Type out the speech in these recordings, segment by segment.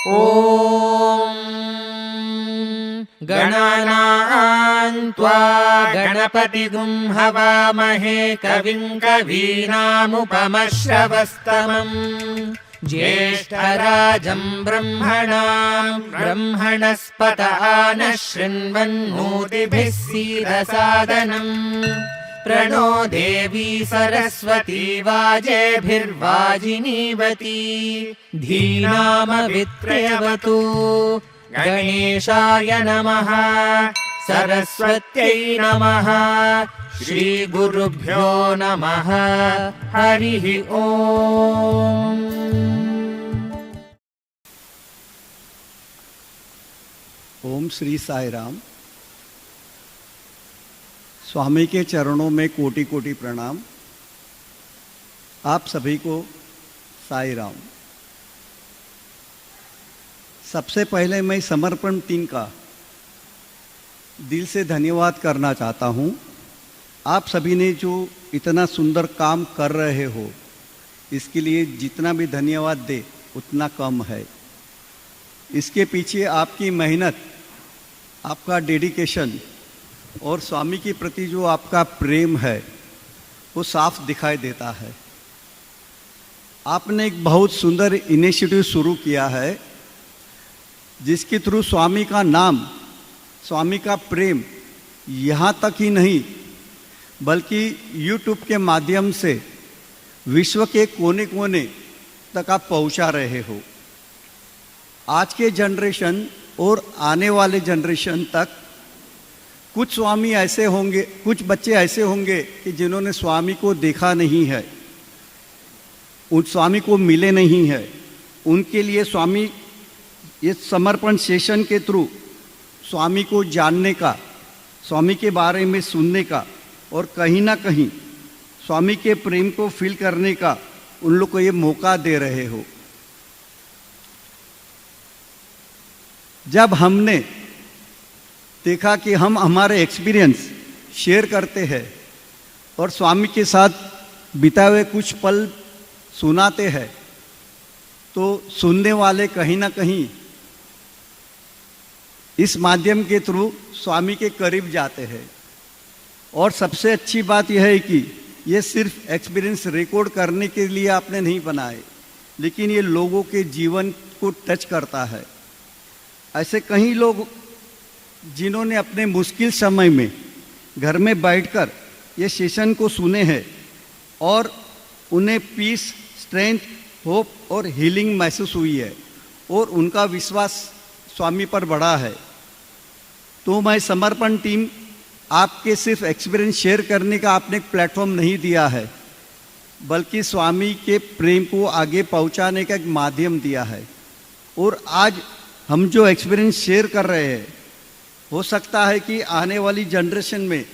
ॐ गणानां त्वा गणपतिगुं हवामहे कविं कवीनामुपमश्रवस्तमम् ज्येष्ठराजं ब्रह्मणस्पत आनः शृण्वन्नोतिभिः सीदसादनम् प्रणो देवी सरस्वती वाजेभिर्वाजिनीवती धीनामवित्रयवतु गणेशाय नमः सरस्वत्यै नमः श्रीगुरुभ्यो नमः हरिः ओम्। ओम श्री साई राम। स्वामी के चरणों में कोटि कोटि प्रणाम। आप सभी को साई राम। सबसे पहले मैं समर्पण टीम का दिल से धन्यवाद करना चाहता हूँ। आप सभी ने जो इतना सुंदर काम कर रहे हो, इसके लिए जितना भी धन्यवाद दे उतना कम है। इसके पीछे आपकी मेहनत, आपका डेडिकेशन और स्वामी के प्रति जो आपका प्रेम है वो साफ दिखाई देता है। आपने एक बहुत सुंदर इनिशिएटिव शुरू किया है जिसके थ्रू स्वामी का नाम, स्वामी का प्रेम यहाँ तक ही नहीं बल्कि यूट्यूब के माध्यम से विश्व के कोने कोने तक आप पहुँचा रहे हो। आज के जनरेशन और आने वाले जनरेशन तक कुछ स्वामी ऐसे होंगे, कुछ बच्चे ऐसे होंगे कि जिन्होंने स्वामी को देखा नहीं है, उन स्वामी को मिले नहीं है। उनके लिए स्वामी ये समर्पण सेशन के थ्रू स्वामी को जानने का, स्वामी के बारे में सुनने का और कहीं ना कहीं स्वामी के प्रेम को फील करने का उन लोग को ये मौका दे रहे हो। जब हमने देखा कि हम हमारे एक्सपीरियंस शेयर करते हैं और स्वामी के साथ बिताए हुए कुछ पल सुनाते हैं, तो सुनने वाले कहीं ना कहीं इस माध्यम के थ्रू स्वामी के करीब जाते हैं। और सबसे अच्छी बात यह है कि ये सिर्फ एक्सपीरियंस रिकॉर्ड करने के लिए आपने नहीं बनाए, लेकिन ये लोगों के जीवन को टच करता है। ऐसे कई लोग जिन्होंने अपने मुश्किल समय में घर में बैठकर ये सेशन को सुने हैं और उन्हें पीस, स्ट्रेंथ, होप और हीलिंग महसूस हुई है और उनका विश्वास स्वामी पर बढ़ा है। तो मैं समर्पण टीम आपके सिर्फ एक्सपीरियंस शेयर करने का आपने एक प्लेटफॉर्म नहीं दिया है, बल्कि स्वामी के प्रेम को आगे पहुंचाने का एक माध्यम दिया है। और आज हम जो एक्सपीरियंस शेयर कर रहे हैं, हो सकता है कि आने वाली जनरेशन में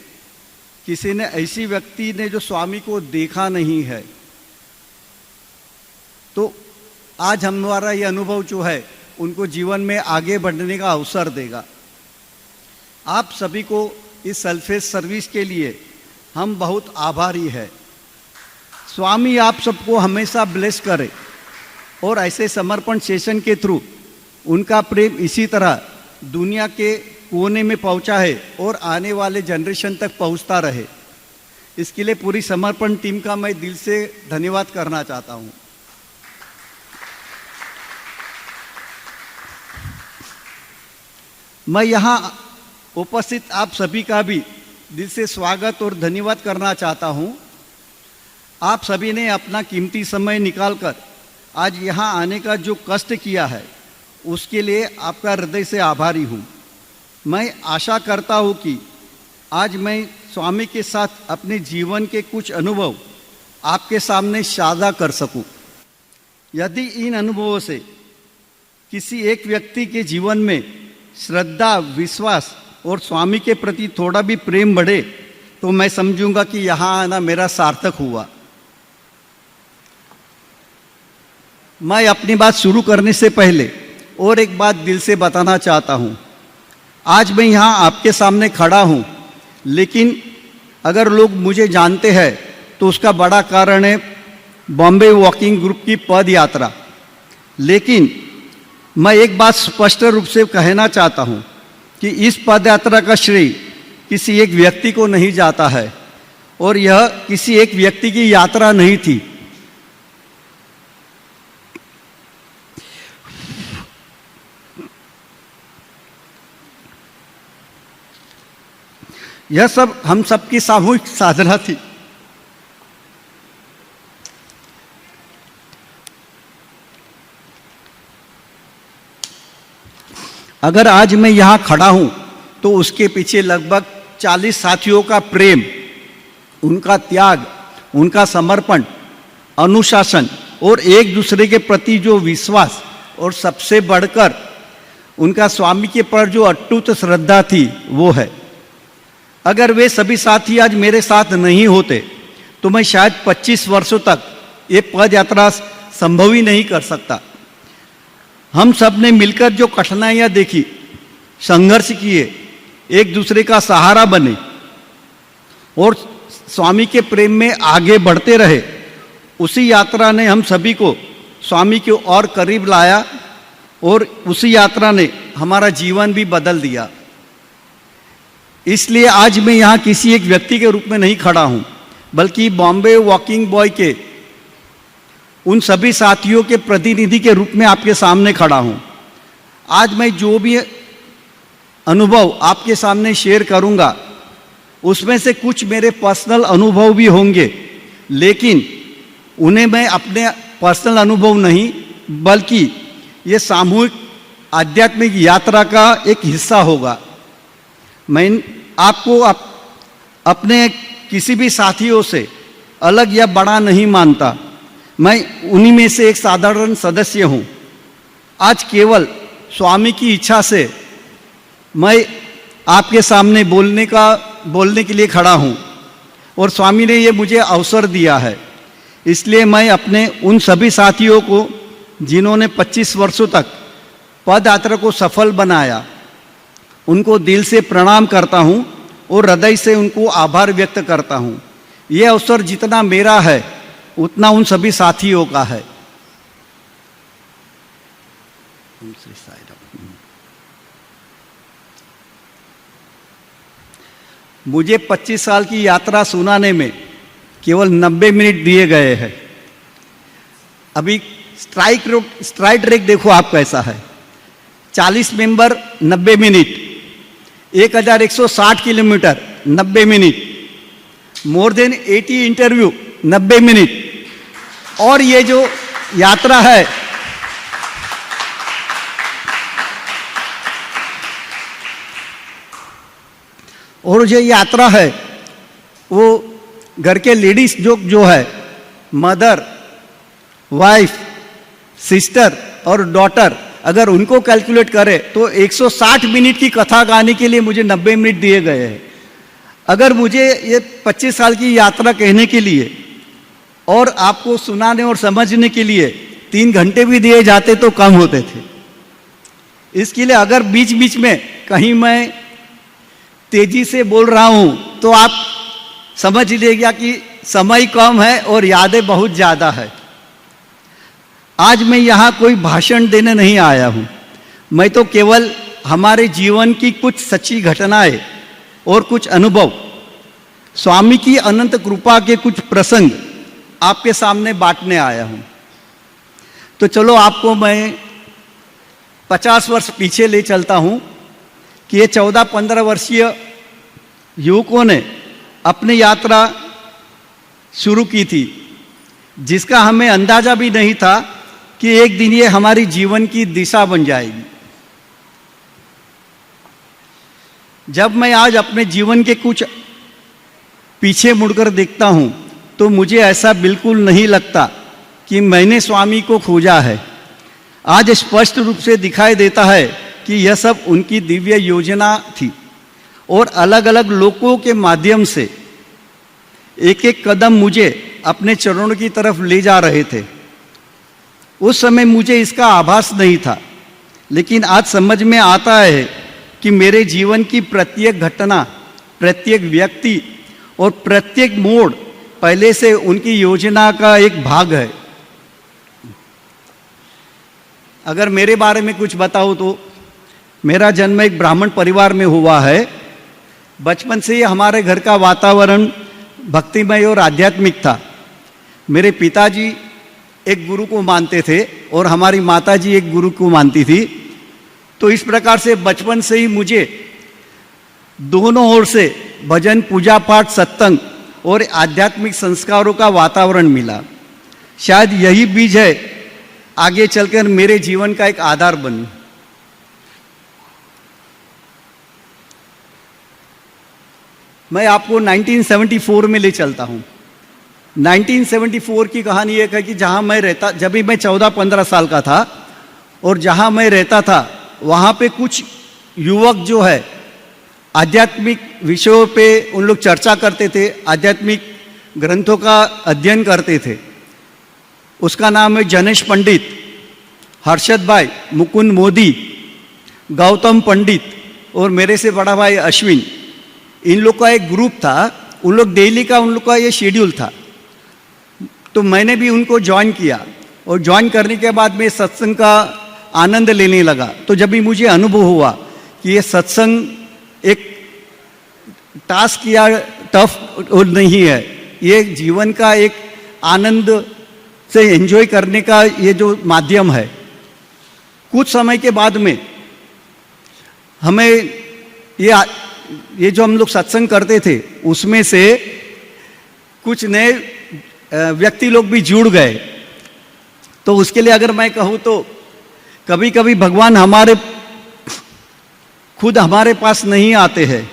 किसी ने ऐसी व्यक्ति ने जो स्वामी को देखा नहीं है, तो आज हमारा ये अनुभव जो है उनको जीवन में आगे बढ़ने का अवसर देगा। आप सभी को इस सेल्फलेस सर्विस के लिए हम बहुत आभारी हैं। स्वामी आप सबको हमेशा ब्लेस करे और ऐसे समर्पण सेशन के थ्रू उनका प्रेम इसी तरह दुनिया के कोने में पहुंचा है और आने वाले जनरेशन तक पहुंचता रहे। इसके लिए पूरी समर्पण टीम का मैं दिल से धन्यवाद करना चाहता हूं। मैं यहाँ उपस्थित आप सभी का भी दिल से स्वागत और धन्यवाद करना चाहता हूँ। आप सभी ने अपना कीमती समय निकालकर आज यहाँ आने का जो कष्ट किया है, उसके लिए आपका हृदय से आभारी हूँ। मैं आशा करता हूँ कि आज मैं स्वामी के साथ अपने जीवन के कुछ अनुभव आपके सामने साझा कर सकूँ। यदि इन अनुभवों से किसी एक व्यक्ति के जीवन में श्रद्धा, विश्वास और स्वामी के प्रति थोड़ा भी प्रेम बढ़े, तो मैं समझूंगा कि यहाँ आना मेरा सार्थक हुआ। मैं अपनी बात शुरू करने से पहले और एक बात दिल से बताना चाहता हूँ। आज मैं यहाँ आपके सामने खड़ा हूँ, लेकिन अगर लोग मुझे जानते हैं तो उसका बड़ा कारण है बॉम्बे वॉकिंग ग्रुप की पद यात्रा। लेकिन मैं एक बात स्पष्ट रूप से कहना चाहता हूं कि इस पद यात्रा का श्रेय किसी एक व्यक्ति को नहीं जाता है और यह किसी एक व्यक्ति की यात्रा नहीं थी। यह सब हम सबकी सामूहिक साधना थी। अगर आज मैं यहां खड़ा हूं तो उसके पीछे लगभग 40 साथियों का प्रेम, उनका त्याग, उनका समर्पण, अनुशासन और एक दूसरे के प्रति जो विश्वास और सबसे बढ़कर उनका स्वामी के पर जो अटूट श्रद्धा थी वो है। अगर वे सभी साथी आज मेरे साथ नहीं होते तो मैं शायद 25 वर्षों तक ये पद यात्रा संभव ही नहीं कर सकता। हम सब ने मिलकर जो कठिनाइयां देखी, संघर्ष किए, एक दूसरे का सहारा बने और स्वामी के प्रेम में आगे बढ़ते रहे, उसी यात्रा ने हम सभी को स्वामी के और करीब लाया और उसी यात्रा ने हमारा जीवन भी बदल दिया। इसलिए आज मैं यहाँ किसी एक व्यक्ति के रूप में नहीं खड़ा हूँ, बल्कि बॉम्बे वॉकिंग बॉय के उन सभी साथियों के प्रतिनिधि के रूप में आपके सामने खड़ा हूँ। आज मैं जो भी अनुभव आपके सामने शेयर करूँगा उसमें से कुछ मेरे पर्सनल अनुभव भी होंगे, लेकिन उन्हें मैं अपने पर्सनल अनुभव नहीं बल्कि ये सामूहिक आध्यात्मिक यात्रा का एक हिस्सा होगा। मैं आपको अपने किसी भी साथियों से अलग या बड़ा नहीं मानता। मैं उन्हीं में से एक साधारण सदस्य हूँ। आज केवल स्वामी की इच्छा से मैं आपके सामने बोलने के लिए खड़ा हूँ और स्वामी ने ये मुझे अवसर दिया है। इसलिए मैं अपने उन सभी साथियों को जिन्होंने 25 वर्षों तक पद यात्रा को सफल बनाया, उनको दिल से प्रणाम करता हूँ और हृदय से उनको आभार व्यक्त करता हूँ। ये अवसर जितना मेरा है उतना उन सभी साथियों का है। मुझे 25 साल की यात्रा सुनाने में केवल 90 मिनट दिए गए हैं। अभी स्ट्राइक रेट देखो आप कैसा है। 40 member 90 minute, 1160 kilometre 90 minute, more than 80 interview 90 minute. और ये जो यात्रा है वो घर के लेडीज जो है, मदर, वाइफ, सिस्टर और डॉटर, अगर उनको कैलकुलेट करें तो 160 मिनट की कथा गाने के लिए मुझे 90 मिनट दिए गए हैं। अगर मुझे ये 25 साल की यात्रा कहने के लिए और आपको सुनाने और समझने के लिए 3 घंटे भी दिए जाते तो कम होते थे। इसके लिए अगर बीच बीच में कहीं मैं तेजी से बोल रहा हूं तो आप समझ लीजिएगा कि समय कम है और यादें बहुत ज़्यादा है। आज मैं यहाँ कोई भाषण देने नहीं आया हूँ। मैं तो केवल हमारे जीवन की कुछ सच्ची घटनाएं और कुछ अनुभव, स्वामी की अनंत कृपा के कुछ प्रसंग आपके सामने बांटने आया हूँ। तो चलो आपको मैं 50 वर्ष पीछे ले चलता हूँ कि ये 14-15 वर्षीय युवकों ने अपनी यात्रा शुरू की थी, जिसका हमें अंदाजा भी नहीं था कि एक दिन ये हमारी जीवन की दिशा बन जाएगी। जब मैं आज अपने जीवन के कुछ पीछे मुड़कर देखता हूं तो मुझे ऐसा बिल्कुल नहीं लगता कि मैंने स्वामी को खोजा है। आज स्पष्ट रूप से दिखाई देता है कि यह सब उनकी दिव्य योजना थी और अलग अलग लोगों के माध्यम से एक एक कदम मुझे अपने चरणों की तरफ ले जा रहे थे। उस समय मुझे इसका आभास नहीं था, लेकिन आज समझ में आता है कि मेरे जीवन की प्रत्येक घटना, प्रत्येक व्यक्ति और प्रत्येक मोड़ पहले से उनकी योजना का एक भाग है। अगर मेरे बारे में कुछ बताऊं तो मेरा जन्म एक ब्राह्मण परिवार में हुआ है। बचपन से ही हमारे घर का वातावरण भक्तिमय और आध्यात्मिक था। मेरे पिताजी एक गुरु को मानते थे और हमारी माताजी एक गुरु को मानती थी। तो इस प्रकार से बचपन से ही मुझे दोनों ओर से भजन, पूजा पाठ, सत्संग और आध्यात्मिक संस्कारों का वातावरण मिला। शायद यही बीज है आगे चलकर मेरे जीवन का एक आधार बनी। मैं आपको 1974 में ले चलता हूं। 1974 की कहानी एक है कि जब भी मैं 14-15 साल का था और जहां मैं रहता था वहां पे कुछ युवक जो है आध्यात्मिक विषयों पे उन लोग चर्चा करते थे, आध्यात्मिक ग्रंथों का अध्ययन करते थे। उसका नाम है जनेश पंडित, हर्षद भाई, मुकुंद मोदी, गौतम पंडित और मेरे से बड़ा भाई अश्विन। इन लोग का एक ग्रुप था। उन लोग डेली का उन लोग का ये शेड्यूल था। तो मैंने भी उनको ज्वाइन किया और ज्वाइन करने के बाद में सत्संग का आनंद लेने लगा। तो जब भी मुझे अनुभव हुआ कि ये सत्संग एक टास्क या टफ नहीं है, ये जीवन का एक आनंद से एंजॉय करने का ये जो माध्यम है। कुछ समय के बाद में हमें ये जो हम लोग सत्संग करते थे उसमें से कुछ नए व्यक्ति लोग भी जुड़ गए। तो उसके लिए अगर मैं कहूँ तो कभी कभी भगवान खुद हमारे पास नहीं आते हैं,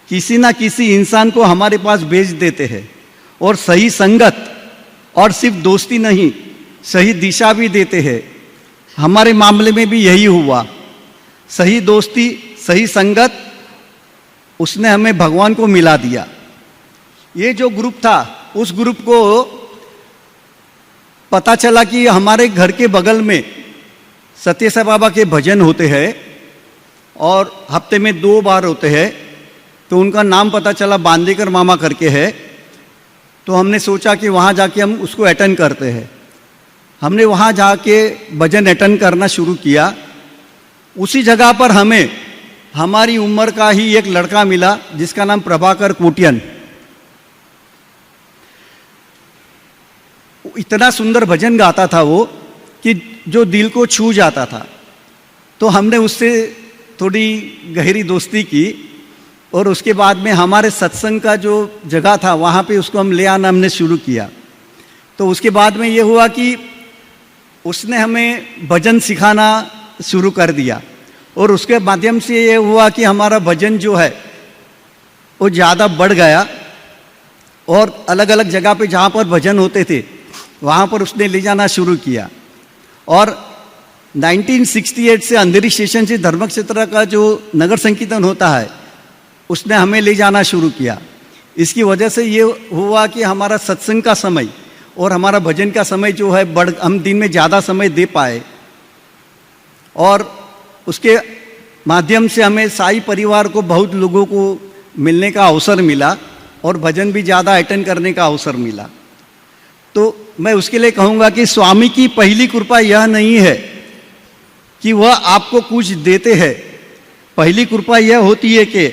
किसी ना किसी इंसान को हमारे पास भेज देते हैं और सही संगत और सिर्फ दोस्ती नहीं, सही दिशा भी देते हैं। हमारे मामले में भी यही हुआ। सही दोस्ती, सही संगत, उसने हमें भगवान को मिला दिया। ये जो ग्रुप था, उस ग्रुप को पता चला कि हमारे घर के बगल में सत्य साई बाबा के भजन होते हैं और हफ्ते में 2 बार होते हैं। तो उनका नाम पता चला, बांदेकर मामा करके है। तो हमने सोचा कि वहाँ जाके हम उसको अटेंड करते हैं। हमने वहाँ जाके भजन अटेंड करना शुरू किया। उसी जगह पर हमें हमारी उम्र का ही एक लड़का मिला जिसका नाम प्रभाकर कोटियन। इतना सुंदर भजन गाता था वो कि जो दिल को छू जाता था। तो हमने उससे थोड़ी गहरी दोस्ती की और उसके बाद में हमारे सत्संग का जो जगह था वहाँ पे उसको हम ले आना हमने शुरू किया। तो उसके बाद में ये हुआ कि उसने हमें भजन सिखाना शुरू कर दिया और उसके माध्यम से ये हुआ कि हमारा भजन जो है वो ज़्यादा बढ़ गया और अलग अलग जगह पे जहाँ पर भजन होते थे वहाँ पर उसने ले जाना शुरू किया। और 1968 से अंधेरी स्टेशन से धर्म क्षेत्र का जो नगर संकीर्तन होता है उसने हमें ले जाना शुरू किया। इसकी वजह से ये हुआ कि हमारा सत्संग का समय और हमारा भजन का समय जो है हम दिन में ज़्यादा समय दे पाए और उसके माध्यम से हमें साई परिवार को बहुत लोगों को मिलने का अवसर मिला और भजन भी ज़्यादा अटेंड करने का अवसर मिला। तो मैं उसके लिए कहूँगा कि स्वामी की पहली कृपा यह नहीं है कि वह आपको कुछ देते हैं। पहली कृपा यह होती है कि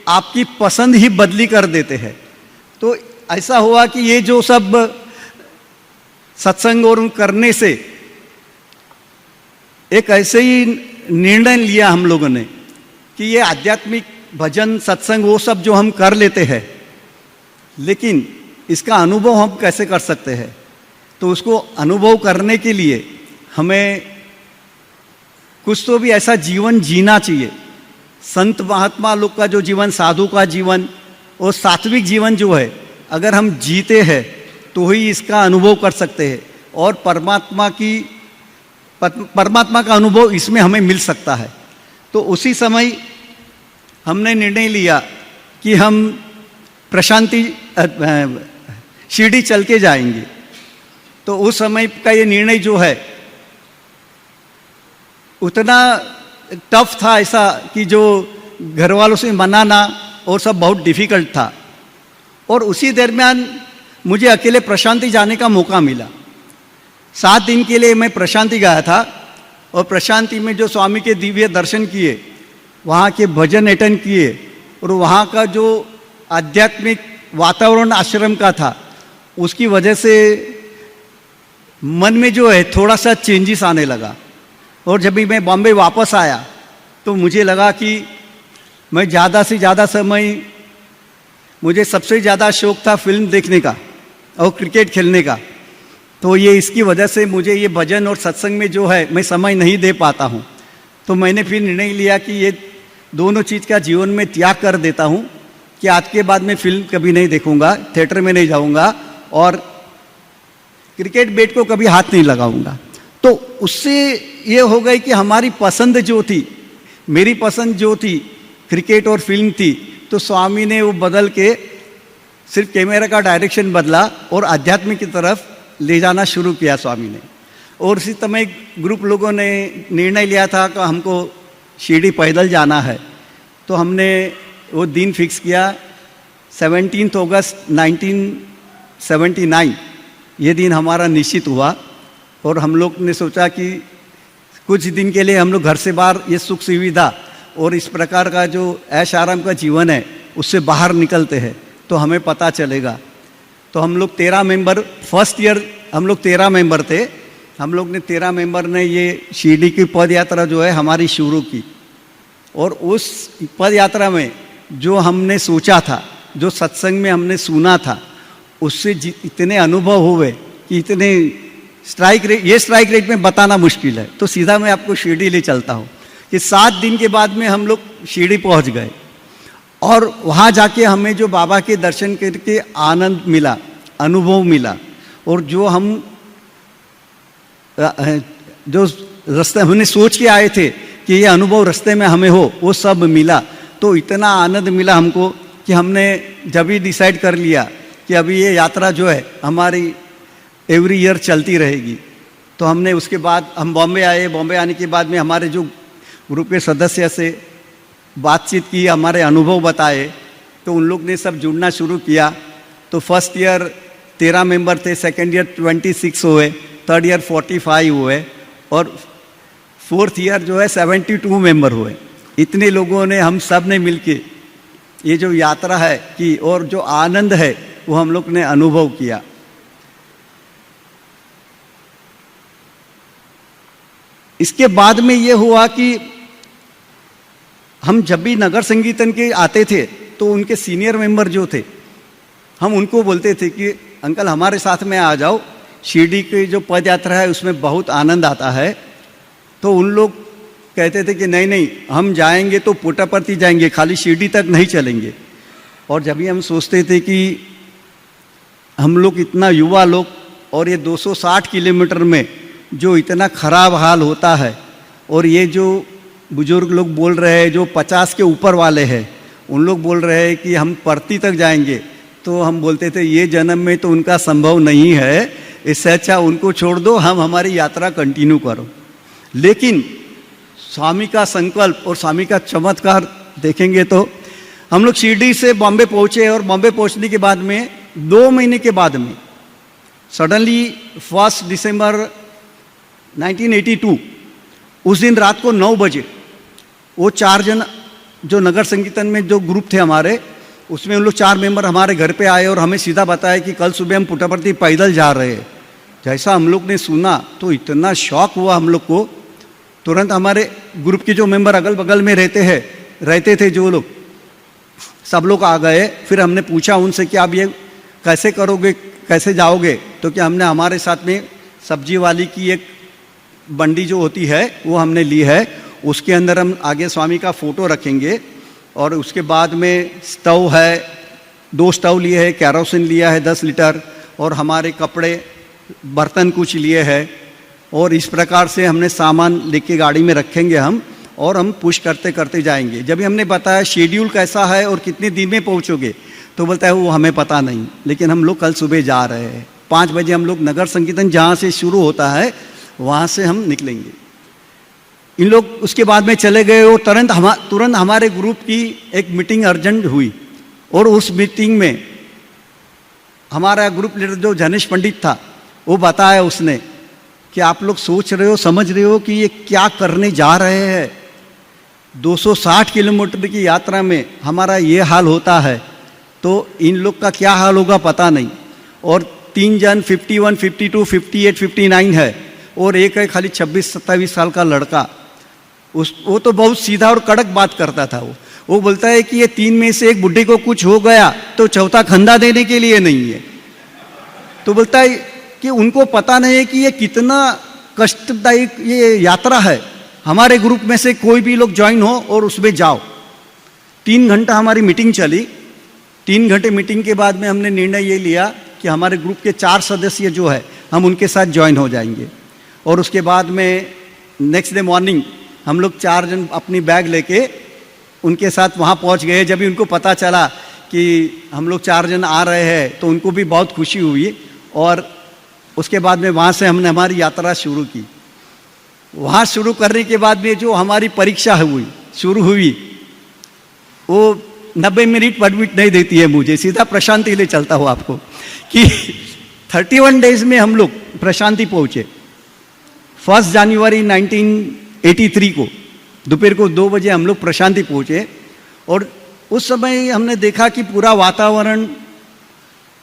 आपकी पसंद ही बदली कर देते हैं। तो ऐसा हुआ कि ये जो सब सत्संग और करने से एक ऐसे ही निर्णय लिया हम लोगों ने कि ये आध्यात्मिक भजन सत्संग वो सब जो हम कर लेते हैं, लेकिन इसका अनुभव हम कैसे कर सकते हैं। तो उसको अनुभव करने के लिए हमें कुछ तो भी ऐसा जीवन जीना चाहिए। संत महात्मा लोग का जो जीवन, साधु का जीवन और सात्विक जीवन जो है, अगर हम जीते हैं तो ही इसका अनुभव कर सकते हैं और परमात्मा का अनुभव इसमें हमें मिल सकता है। तो उसी समय हमने निर्णय लिया कि हम प्रशांति शिरडी चल के जाएंगे। तो उस समय का ये निर्णय जो है उतना टफ था, ऐसा कि जो घर वालों से मनाना और सब बहुत डिफिकल्ट था। और उसी दरमियान मुझे अकेले प्रशांति जाने का मौका मिला। 7 दिन के लिए मैं प्रशांति गया था और प्रशांति में जो स्वामी के दिव्य दर्शन किए, वहाँ के भजन अटेंड किए, और वहाँ का जो आध्यात्मिक वातावरण आश्रम का था, उसकी वजह से मन में जो है थोड़ा सा चेंजेस आने लगा। और जब भी मैं बॉम्बे वापस आया तो मुझे लगा कि मैं ज़्यादा से ज़्यादा समय, मुझे सबसे ज़्यादा शौक था फिल्म देखने का और क्रिकेट खेलने का। तो ये इसकी वजह से मुझे ये भजन और सत्संग में जो है मैं समय नहीं दे पाता हूँ। तो मैंने फिर निर्णय लिया कि ये दोनों चीज़ का जीवन में त्याग कर देता हूँ कि आज के बाद मैं फिल्म कभी नहीं देखूँगा, थिएटर में नहीं जाऊँगा और क्रिकेट बैट को कभी हाथ नहीं लगाऊँगा। तो उससे ये हो गई कि हमारी पसंद जो थी, मेरी पसंद जो थी क्रिकेट और फिल्म थी, तो स्वामी ने वो बदल के सिर्फ कैमरा का डायरेक्शन बदला और आध्यात्मिक की तरफ ले जाना शुरू किया स्वामी ने। और इसी समय ग्रुप लोगों ने निर्णय लिया था कि हमको शिरडी पैदल जाना है। तो हमने वो दिन फिक्स किया 17 अगस्त 1979, ये दिन हमारा निश्चित हुआ। और हम लोग ने सोचा कि कुछ दिन के लिए हम लोग घर से बाहर, ये सुख सुविधा और इस प्रकार का जो ऐश आराम का जीवन है उससे बाहर निकलते हैं तो हमें पता चलेगा। तो हम लोग 13 मेंबर, फर्स्ट ईयर हम लोग 13 मेंबर थे। हम लोग ने 13 मेंबर ने ये शिरडी की पद यात्रा जो है हमारी शुरू की। और उस पद यात्रा में जो हमने सोचा था, जो सत्संग में हमने सुना था, उससे इतने अनुभव हुए कि इतने स्ट्राइक रेट में बताना मुश्किल है। तो सीधा मैं आपको शिरडी ले चलता हूँ कि 7 दिन के बाद में हम लोग शिरडी पहुँच गए। और वहाँ जाके हमें जो बाबा के दर्शन करके आनंद मिला, अनुभव मिला, और जो हम जो रास्ते हमने सोच के आए थे कि ये अनुभव रास्ते में हमें हो, वो सब मिला। तो इतना आनंद मिला हमको कि हमने जब ही डिसाइड कर लिया कि अभी ये यात्रा जो है हमारी एवरी ईयर चलती रहेगी। तो हमने उसके बाद हम बॉम्बे आए। बॉम्बे आने के बाद में हमारे जो ग्रुप के सदस्य से बातचीत की, हमारे अनुभव बताए, तो उन लोग ने सब जुड़ना शुरू किया। तो फर्स्ट ईयर 13 मेंबर थे, सेकेंड ईयर 26 हुए, थर्ड ईयर 45 हुए, और फोर्थ ईयर जो है 72 मेंबर हुए। इतने लोगों ने, हम सब ने मिलके ये जो यात्रा है कि, और जो आनंद है वो हम लोग ने अनुभव किया। इसके बाद में ये हुआ कि हम जब भी नगर संकीर्तन के आते थे तो उनके सीनियर मेंबर जो थे, हम उनको बोलते थे कि अंकल हमारे साथ में आ जाओ, शिरडी की जो पद यात्रा है उसमें बहुत आनंद आता है। तो उन लोग कहते थे कि नहीं नहीं, हम जाएंगे तो पुट्टपर्ती जाएंगे, खाली शिरडी तक नहीं चलेंगे। और जब भी हम सोचते थे कि हम लोग इतना युवा लोग, और ये 260 किलोमीटर में जो इतना खराब हाल होता है, और ये जो बुजुर्ग लोग बोल रहे हैं, जो 50 के ऊपर वाले हैं, उन लोग बोल रहे हैं कि हम पर्ती तक जाएंगे, तो हम बोलते थे ये जन्म में तो उनका संभव नहीं है, इससे अच्छा उनको छोड़ दो, हम हमारी यात्रा कंटिन्यू करो। लेकिन स्वामी का संकल्प और स्वामी का चमत्कार देखेंगे तो हम लोग शिरडी से बॉम्बे पहुँचे, और बॉम्बे पहुँचने के बाद में 2 महीने के बाद में सडनली 1 दिसंबर 1982 उस दिन रात को 9 बजे वो 4 जन जो नगर संकीर्तन में जो ग्रुप थे हमारे, उसमें उन लोग 4 मेंबर हमारे घर पे आए और हमें सीधा बताया कि कल सुबह हम पुट्टपर्ती पैदल जा रहे हैं। जैसा हम लोग ने सुना तो इतना शॉक हुआ हम लोग को। तुरंत हमारे ग्रुप के जो मेंबर अगल बगल में रहते थे जो लोग, सब लोग आ गए। फिर हमने पूछा उनसे कि आप ये कैसे करोगे, कैसे जाओगे? तो क्या हमने हमारे साथ में सब्जी वाली की एक बंडी जो होती है वो हमने ली है, उसके अंदर हम आगे स्वामी का फोटो रखेंगे, और उसके बाद में स्टोव है, 2 स्टोव लिए है, कैरोसिन लिया है 10 लीटर, और हमारे कपड़े बर्तन कुछ लिए हैं। और इस प्रकार से हमने सामान लेके गाड़ी में रखेंगे हम, और हम पुश करते करते जाएंगे। जब हमने बताया शेड्यूल कैसा है और कितने दिन में पहुंचोगे, तो बोलता है वो हमें पता नहीं, लेकिन हम लोग कल सुबह जा रहे हैं। 5 बजे हम लोग नगर संकीर्तन जहाँ से शुरू होता है वहाँ से हम निकलेंगे। इन लोग उसके बाद में चले गए, और तुरंत हमारे ग्रुप की एक मीटिंग अर्जेंट हुई, और उस मीटिंग में हमारा ग्रुप लीडर जो जनेश पंडित था वो बताया उसने कि आप लोग सोच रहे हो, समझ रहे हो कि ये क्या करने जा रहे हैं। 260 किलोमीटर की यात्रा में हमारा ये हाल होता है तो इन लोग का क्या हाल होगा पता नहीं। और 3 जन 51, 52, 58, 59 है और एक है खाली 26-27 साल का लड़का। वो तो बहुत सीधा और कड़क बात करता था। वो बोलता है कि ये 3 में से एक बुढ़े को कुछ हो गया तो चौथा खंदा देने के लिए नहीं है। तो बोलता है कि उनको पता नहीं है कि ये कितना कष्टदायक ये यात्रा है। हमारे ग्रुप में से कोई भी लोग ज्वाइन हो और उसमें जाओ। 3 घंटा हमारी मीटिंग चली। 3 घंटे मीटिंग के बाद में हमने निर्णय ये लिया कि हमारे ग्रुप के 4 सदस्य जो है हम उनके साथ ज्वाइन हो जाएंगे। और उसके बाद में नेक्स्ट डे मॉर्निंग हम लोग 4 जन अपनी बैग लेके उनके साथ वहाँ पहुँच गए। जब भी उनको पता चला कि हम लोग 4 जन आ रहे हैं तो उनको भी बहुत खुशी हुई। और उसके बाद में वहाँ से हमने हमारी यात्रा शुरू की। वहाँ शुरू करने के बाद में जो हमारी परीक्षा शुरू हुई वो 90 मिनट परमिट नहीं देती है मुझे, सीधा प्रशांति ले चलता हूँ आपको कि 31 डेज में हम लोग प्रशांति पहुँचे। 1 जनवरी 1983 को दोपहर को 2 बजे हम लोग प्रशांति पहुँचे। और उस समय हमने देखा कि पूरा वातावरण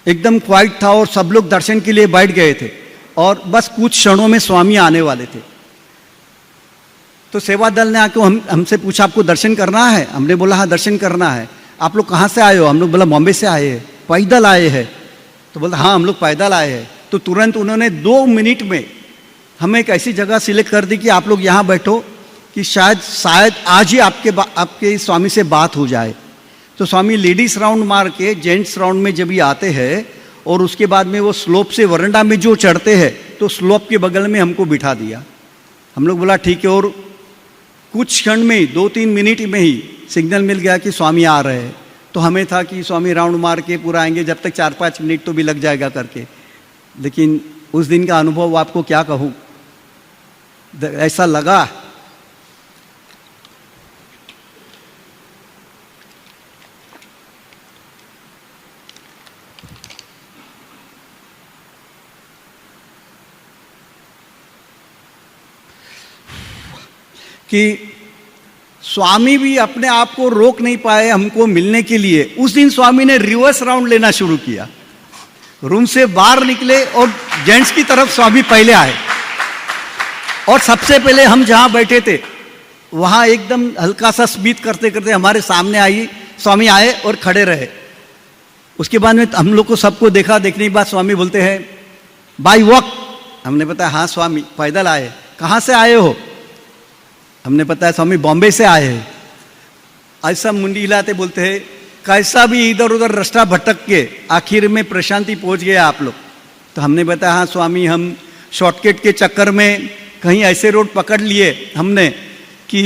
एकदम क्वाइट था और सब लोग दर्शन के लिए बैठ गए थे और बस कुछ क्षणों में स्वामी आने वाले थे। तो सेवा दल ने आके हमसे पूछा आपको दर्शन करना है? हमने बोला हाँ दर्शन करना है। आप लोग कहाँ से आए हो? हम लोग बोला बॉम्बे से आए हैं। पैदल आए हैं? तो बोला हाँ हम लोग पैदल आए हैं। तो तुरंत उन्होंने 2 मिनट में हमें एक ऐसी जगह सिलेक्ट कर दी कि आप लोग यहाँ बैठो कि शायद आज ही आपके स्वामी से बात हो जाए। तो स्वामी लेडीज राउंड मार के जेंट्स राउंड में जब ये आते हैं और उसके बाद में वो स्लोप से वरंडा में जो चढ़ते हैं तो स्लोप के बगल में हमको बिठा दिया। हम लोग बोला ठीक है। और कुछ क्षण में ही 2-3 मिनट में ही सिग्नल मिल गया कि स्वामी आ रहे हैं। तो हमें था कि स्वामी राउंड मार के पूरा आएंगे, जब तक 4-5 मिनट तो भी लग जाएगा करके। लेकिन उस दिन का अनुभव आपको क्या कहूँ, ऐसा लगा कि स्वामी भी अपने आप को रोक नहीं पाए हमको मिलने के लिए। उस दिन स्वामी ने रिवर्स राउंड लेना शुरू किया। रूम से बाहर निकले और जेंट्स की तरफ स्वामी पहले आए और सबसे पहले हम जहां बैठे थे वहां एकदम हल्का सा स्मित करते करते हमारे सामने आई, स्वामी आए और खड़े रहे। उसके बाद में हम लोग को सबको देखा। देखने के बाद स्वामी बोलते हैं बाय वॉक। हमने बताया हाँ स्वामी पैदल आए। कहाँ से आए हो? हमने बताया स्वामी बॉम्बे से आए हैं। ऐसा मुंडी हिलाते बोलते हैं कैसा भी इधर उधर रास्ता भटक के आखिर में प्रशांति पहुंच गए आप लोग। तो हमने बताया हाँ स्वामी हम शॉर्टकट के चक्कर में कहीं ऐसे रोड पकड़ लिए हमने कि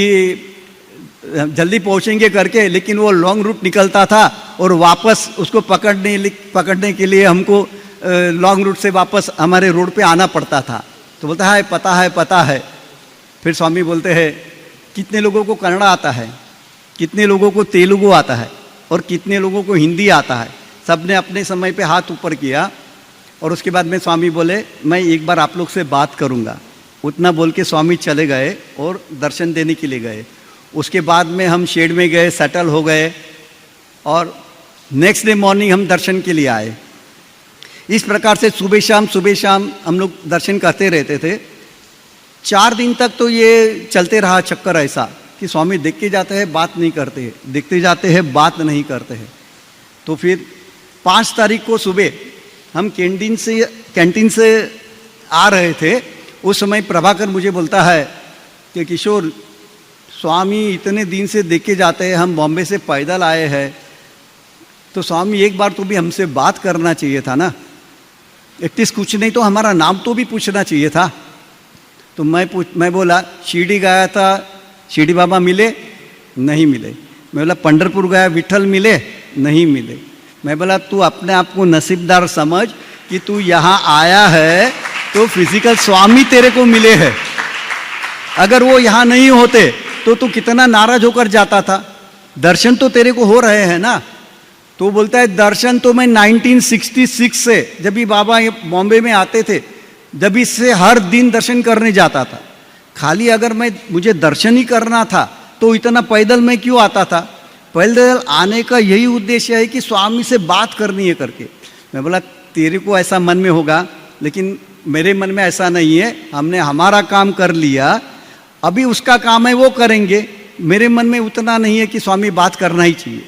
जल्दी पहुंचेंगे करके, लेकिन वो लॉन्ग रूट निकलता था और वापस उसको पकड़ने के लिए हमको लॉन्ग रूट से वापस हमारे रोड पे आना पड़ता था। तो बोलता है पता है। फिर स्वामी बोलते हैं कितने लोगों को कन्नड़ आता है, कितने लोगों को तेलुगु आता है और कितने लोगों को हिंदी आता है। सब ने अपने समय पे हाथ ऊपर किया और उसके बाद में स्वामी बोले मैं एक बार आप लोग से बात करूँगा। उतना बोल के स्वामी चले गए और दर्शन देने के लिए गए। उसके बाद में हम शेड में गए, सेटल हो गए और नेक्स्ट डे मॉर्निंग हम दर्शन के लिए आए। इस प्रकार से सुबह शाम हम लोग दर्शन करते रहते थे। 4 दिन तक तो ये चलते रहा चक्कर ऐसा कि स्वामी देख के जाते हैं बात नहीं करते हैं, देखते जाते हैं बात नहीं करते हैं। तो फिर 5 तारीख को सुबह हम कैंटीन से आ रहे थे। उस समय प्रभाकर मुझे बोलता है कि किशोर स्वामी इतने दिन से देख के जाते हैं, हम बॉम्बे से पैदल आए हैं, तो स्वामी एक बार तो भी हमसे बात करना चाहिए था ना। एटलीस्ट कुछ नहीं तो हमारा नाम तो भी पूछना चाहिए था। तो मैं बोला शिरडी गया था, शिरडी बाबा मिले? नहीं मिले। मैं बोला पंढरपुर गया, विठल मिले? नहीं मिले। मैं बोला तू अपने आप को नसीबदार समझ कि तू यहाँ आया है तो फिजिकल स्वामी तेरे को मिले हैं। अगर वो यहाँ नहीं होते तो तू कितना नाराज होकर जाता था। दर्शन तो तेरे को हो रहे हैं ना। तो बोलता है दर्शन तो मैं 1966 से जब भी बाबा बॉम्बे में आते थे जब इससे हर दिन दर्शन करने जाता था। खाली अगर मुझे दर्शन ही करना था तो इतना पैदल मैं क्यों आता था? पैदल आने का यही उद्देश्य है कि स्वामी से बात करनी है करके। मैं बोला तेरे को ऐसा मन में होगा, लेकिन मेरे मन में ऐसा नहीं है। हमने हमारा काम कर लिया, अभी उसका काम है वो करेंगे। मेरे मन में उतना नहीं है कि स्वामी बात करना ही चाहिए।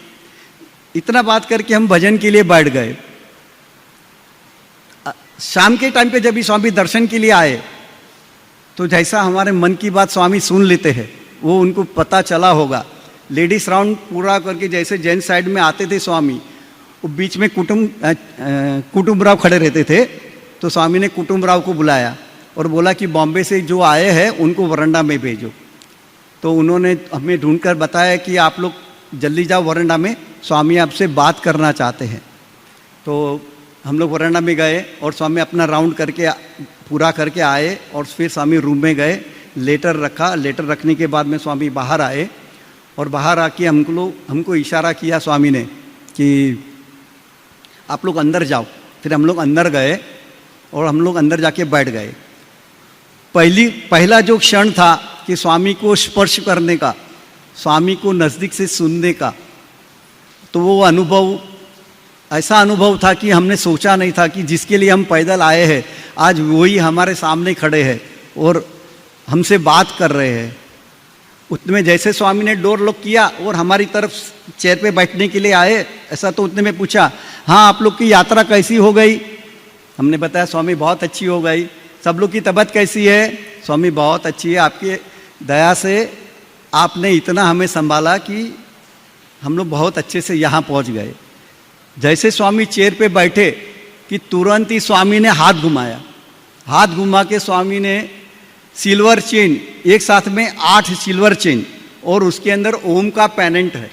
इतना बात करके हम भजन के लिए बैठ गए। शाम के टाइम पे जब भी स्वामी दर्शन के लिए आए तो जैसा हमारे मन की बात स्वामी सुन लेते हैं, वो उनको पता चला होगा। लेडीज राउंड पूरा करके जैसे जेंट्स साइड में आते थे स्वामी, वो बीच में कुटुंबराव खड़े रहते थे। तो स्वामी ने कुटुंबराव को बुलाया और बोला कि बॉम्बे से जो आए हैं उनको वरंडा में भेजो। तो उन्होंने हमें ढूंढकर बताया कि आप लोग जल्दी जाओ वरंडा में, स्वामी आपसे बात करना चाहते हैं। तो हम लोग वरंडा में गए और स्वामी अपना राउंड करके पूरा करके आए और फिर स्वामी रूम में गए, लेटर रखा। लेटर रखने के बाद में स्वामी बाहर आए और बाहर आके हमको इशारा किया स्वामी ने कि आप लोग अंदर जाओ। फिर हम लोग अंदर गए और हम लोग अंदर जाके बैठ गए। पहला जो क्षण था कि स्वामी को स्पर्श करने का, स्वामी को नज़दीक से सुनने का, तो वो अनुभव ऐसा अनुभव था कि हमने सोचा नहीं था कि जिसके लिए हम पैदल आए हैं आज वही हमारे सामने खड़े हैं और हमसे बात कर रहे हैं। उतने जैसे स्वामी ने डोर लॉक किया और हमारी तरफ चेयर पे बैठने के लिए आए, ऐसा तो उतने में पूछा, हाँ आप लोग की यात्रा कैसी हो गई? हमने बताया स्वामी बहुत अच्छी हो गई। सब लोग की तबीयत कैसी है? स्वामी बहुत अच्छी है, आपकी दया से आपने इतना हमें संभाला कि हम लोग बहुत अच्छे से यहाँ पहुँच गए। जैसे स्वामी चेयर पे बैठे कि तुरंत ही स्वामी ने हाथ घुमाया। हाथ घुमा के स्वामी ने सिल्वर चेन, एक साथ में 8 सिल्वर चेन और उसके अंदर ओम का पेनेंट है,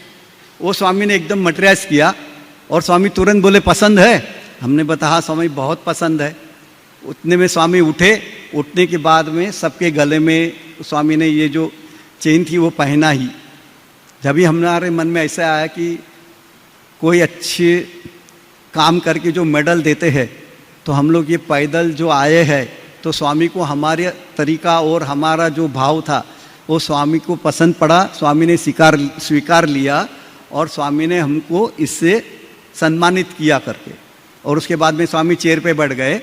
वो स्वामी ने एकदम मटेरियलाइज किया। और स्वामी तुरंत बोले पसंद है? हमने बताया स्वामी बहुत पसंद है। उतने में स्वामी उठे। उठने के बाद में सबके गले में स्वामी ने ये जो चेन थी वो पहना ही। जब भी हमारे मन में ऐसा आया कि कोई अच्छे काम करके जो मेडल देते हैं, तो हम लोग ये पैदल जो आए हैं तो स्वामी को हमारे तरीका और हमारा जो भाव था वो स्वामी को पसंद पड़ा। स्वामी ने स्वीकार लिया और स्वामी ने हमको इससे सम्मानित किया करके। और उसके बाद में स्वामी चेयर पे बैठ गए।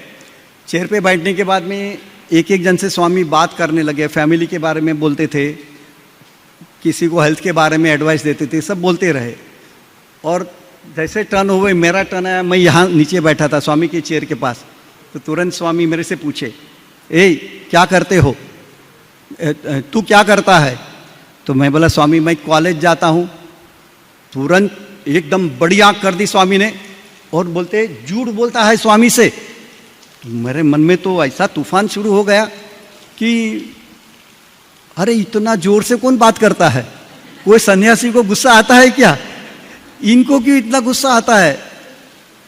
चेयर पे बैठने के बाद में एक एक जन से स्वामी बात करने लगे। फैमिली के बारे में बोलते थे, किसी को हेल्थ के बारे में एडवाइस देते थे, सब बोलते रहे। और जैसे टर्न हुए, मेरा टर्न आया, मैं यहाँ नीचे बैठा था स्वामी की चेयर के पास। तो तुरंत स्वामी मेरे से पूछे, ए क्या करते हो? तू क्या करता है? तो मैं बोला स्वामी मैं कॉलेज जाता हूँ। तुरंत एकदम बड़ी आँख कर दी स्वामी ने और बोलते झूठ बोलता है स्वामी से। तो मेरे मन में तो ऐसा तूफान शुरू हो गया कि अरे इतना जोर से कौन बात करता है? कोई सन्यासी को गुस्सा आता है क्या? इनको क्यों इतना गुस्सा आता है?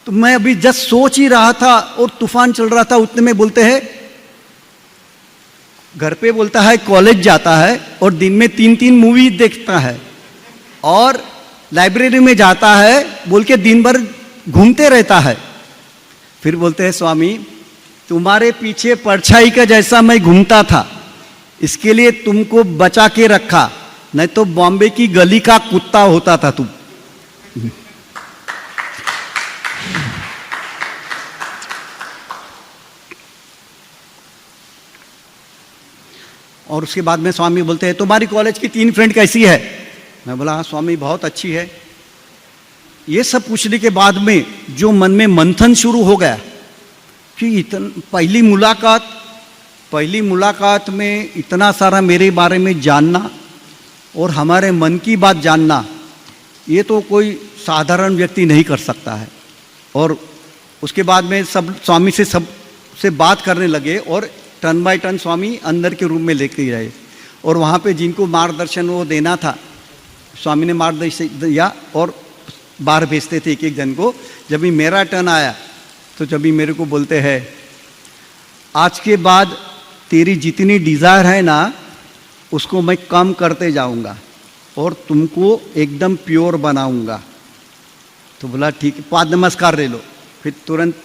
तो मैं अभी जस्ट सोच ही रहा था और तूफान चल रहा था। उतने में बोलते हैं, घर पे बोलता है कॉलेज जाता है और दिन में 3-3 मूवी देखता है और लाइब्रेरी में जाता है बोल के दिन भर घूमते रहता है। फिर बोलते हैं स्वामी तुम्हारे पीछे परछाई का जैसा मैं घूमता था, इसके लिए तुमको बचा के रखा, नहीं तो बॉम्बे की गली का कुत्ता होता था तुम। और उसके बाद में स्वामी बोलते हैं तुम्हारी कॉलेज की 3 फ्रेंड कैसी है? मैं बोला हाँ स्वामी बहुत अच्छी है। ये सब पूछने के बाद में जो मन में मंथन शुरू हो गया कि पहली मुलाकात में इतना सारा मेरे बारे में जानना और हमारे मन की बात जानना, ये तो कोई साधारण व्यक्ति नहीं कर सकता है। और उसके बाद में सब स्वामी से बात करने लगे और टर्न बाय टर्न स्वामी अंदर के रूम में लेके गए और वहाँ पे जिनको मार्गदर्शन वो देना था स्वामी ने मार्गदर्शन दिया और बाहर भेजते थे एक एक जन को। जब भी मेरा टर्न आया तो जब भी मेरे को बोलते हैं आज के बाद तेरी जितनी डिज़ायर है ना उसको मैं कम करते जाऊंगा और तुमको एकदम प्योर बनाऊंगा। तो बोला ठीक है, पाद नमस्कार ले लो। फिर तुरंत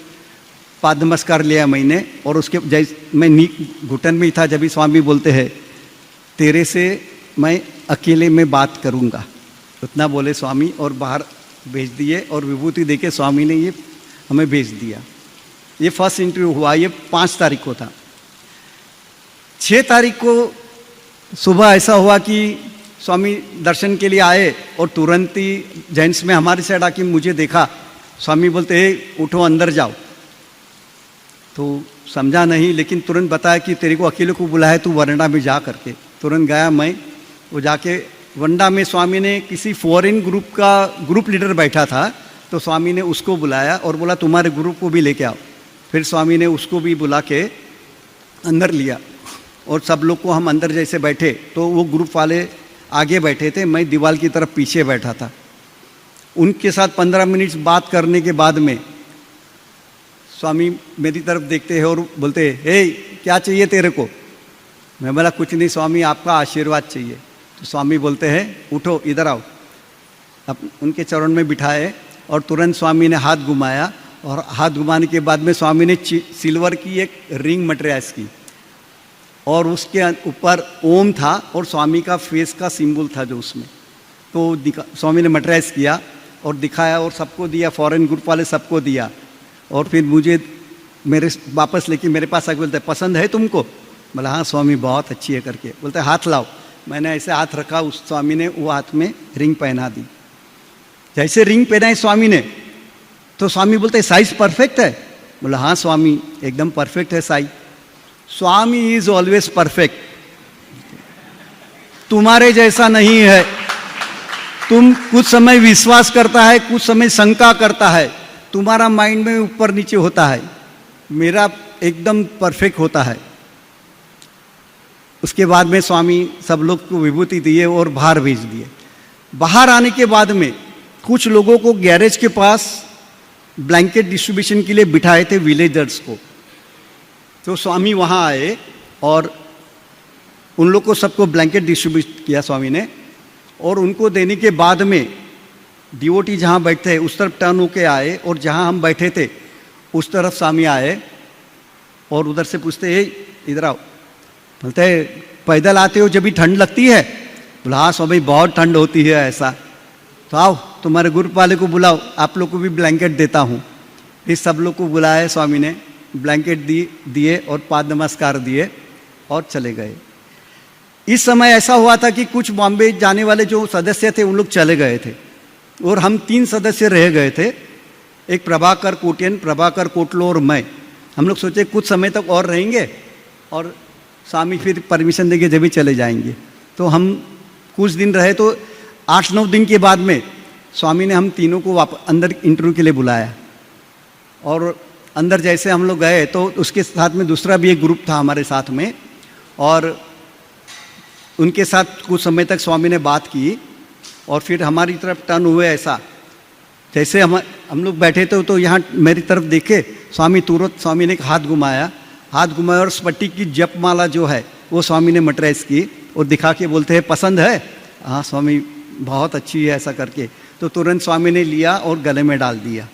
पाद नमस्कार लिया मैंने, और उसके जैसे मैं घुटन में ही था, जब भी स्वामी बोलते हैं तेरे से मैं अकेले में बात करूँगा, उतना बोले स्वामी, और बाहर भेज दिए, और विभूति देके स्वामी ने ये हमें भेज दिया। ये फर्स्ट इंटरव्यू हुआ, ये 5 तारीख को था। 6 तारीख को सुबह ऐसा हुआ कि स्वामी दर्शन के लिए आए, और तुरंत ही जेंट्स में हमारी साइड आके मुझे देखा, स्वामी बोलते हे उठो अंदर जाओ। तो समझा नहीं, लेकिन तुरंत बताया कि तेरे को अकेले को बुलाया, तू वरंडा में जा करके। तुरंत गया मैं, वो जाके वंडा में स्वामी ने किसी फॉरेन ग्रुप का ग्रुप लीडर बैठा था, तो स्वामी ने उसको बुलाया और बोला तुम्हारे ग्रुप को भी लेके आओ। फिर स्वामी ने उसको भी बुला के अंदर लिया, और सब लोग को हम अंदर जैसे बैठे तो वो ग्रुप वाले आगे बैठे थे, मैं दीवार की तरफ पीछे बैठा था। उनके साथ 15 मिनट बात करने के बाद में स्वामी मेरी तरफ देखते हैं और बोलते हैं हे क्या चाहिए तेरे को। मैं बोला कुछ नहीं स्वामी, आपका आशीर्वाद चाहिए। तो स्वामी बोलते हैं उठो इधर आओ। अब उनके चरण में बिठाए, और तुरंत स्वामी ने हाथ घुमाया, और हाथ घुमाने के बाद में स्वामी ने सिल्वर की एक रिंग मटेरियल्स की, और उसके ऊपर ओम था और स्वामी का फेस का सिंबल था जो उसमें। तो स्वामी ने मटेरियल्स किया और दिखाया और सबको दिया, फॉरेन ग्रुप वाले सबको दिया। और फिर मुझे मेरे वापस लेके मेरे पास आके बोलते पसंद है तुमको। बोला हाँ स्वामी बहुत अच्छी है करके। बोलते हाथ लाओ। मैंने ऐसे हाथ रखा, उस स्वामी ने वो हाथ में रिंग पहना दी। जैसे रिंग पहनाई स्वामी ने, तो स्वामी बोलते साइज परफेक्ट है। बोला हाँ स्वामी एकदम परफेक्ट है size. Swami is always perfect, तुम्हारे जैसा नहीं है। तुम कुछ समय विश्वास करता है, कुछ समय शंका करता है, तुम्हारा माइंड में ऊपर नीचे होता है, मेरा एकदम परफेक्ट होता है। उसके बाद में स्वामी सब लोग को विभूति दिए और बाहर भेज दिए। बाहर आने के बाद में कुछ लोगों को गैरेज के पास ब्लैंकेट डिस्ट्रीब्यूशन के लिए बिठाए थे, विलेजर्स को। तो स्वामी वहाँ आए और उन लोग को सबको ब्लैंकेट डिस्ट्रीब्यूट किया स्वामी ने। और उनको देने के बाद में डिवोटी जहाँ बैठते हैं उस तरफ टर्न होके आए, और जहाँ हम बैठे थे उस तरफ स्वामी आए, और उधर से पूछते हे इधर आओ। बोलते है पैदल आते हो जब भी ठंड लगती है। बोला हाँ स्वामी बहुत ठंड होती है ऐसा। तो आओ तुम्हारे ग्रुप वाले को बुलाओ, आप लोग को भी ब्लैंकेट देता हूँ। इस सब लोग को बुलाया स्वामी ने, ब्लैंकेट दिए और पाद नमस्कार दिए और चले गए। इस समय ऐसा हुआ था कि कुछ बॉम्बे जाने वाले जो सदस्य थे उन लोग चले गए थे, और हम 3 सदस्य रह गए थे। एक प्रभाकर कोटियन, प्रभाकर कोटलो और मैं। हम लोग सोचे कुछ समय तक और रहेंगे और स्वामी फिर परमिशन देंगे जब भी चले जाएंगे। तो हम कुछ दिन रहे, तो 8-9 दिन के बाद में स्वामी ने हम तीनों को अंदर इंटरव्यू के लिए बुलाया। और अंदर जैसे हम लोग गए तो उसके साथ में दूसरा भी एक ग्रुप था हमारे साथ में, और उनके साथ कुछ समय तक स्वामी ने बात की। और फिर हमारी तरफ टर्न हुए, ऐसा जैसे हम लोग बैठे थे तो यहाँ मेरी तरफ देखे स्वामी, तुरंत स्वामी ने हाथ घुमाया और स्पट्टी की जपमाला जो है वो स्वामी ने मटेरियल्स की और दिखा के बोलते हैं पसंद है। हाँ स्वामी बहुत अच्छी है ऐसा करके। तो तुरंत स्वामी ने लिया और गले में डाल दिया।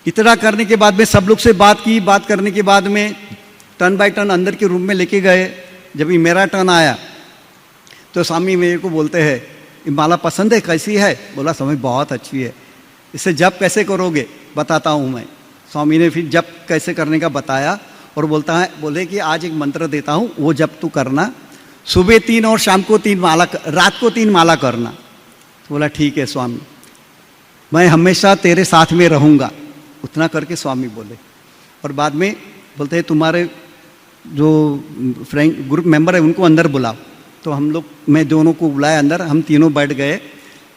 इतना करने के बाद में सब लोग से बात की। बात करने के बाद में टर्न बाय टर्न अंदर के रूम में लेके गए। जब ये मेरा टर्न आया तो स्वामी मेरे को बोलते हैं ये माला पसंद है, कैसी है? बोला स्वामी बहुत अच्छी है। इसे जप कैसे करोगे बताता हूँ मैं। स्वामी ने फिर जप कैसे करने का बताया और बोले कि आज एक मंत्र देता हूँ, वो जप तू करना, सुबह 3 और शाम को 3 माला, रात को 3 माला करना। तो बोला ठीक है स्वामी, मैं हमेशा तेरे साथ में रहूँगा। उतना करके स्वामी बोले। और बाद में बोलते हैं तुम्हारे जो फ्रेंड ग्रुप मेंबर है उनको अंदर बुलाओ। तो हम लोग, मैं दोनों को बुलाया अंदर, हम तीनों बैठ गए।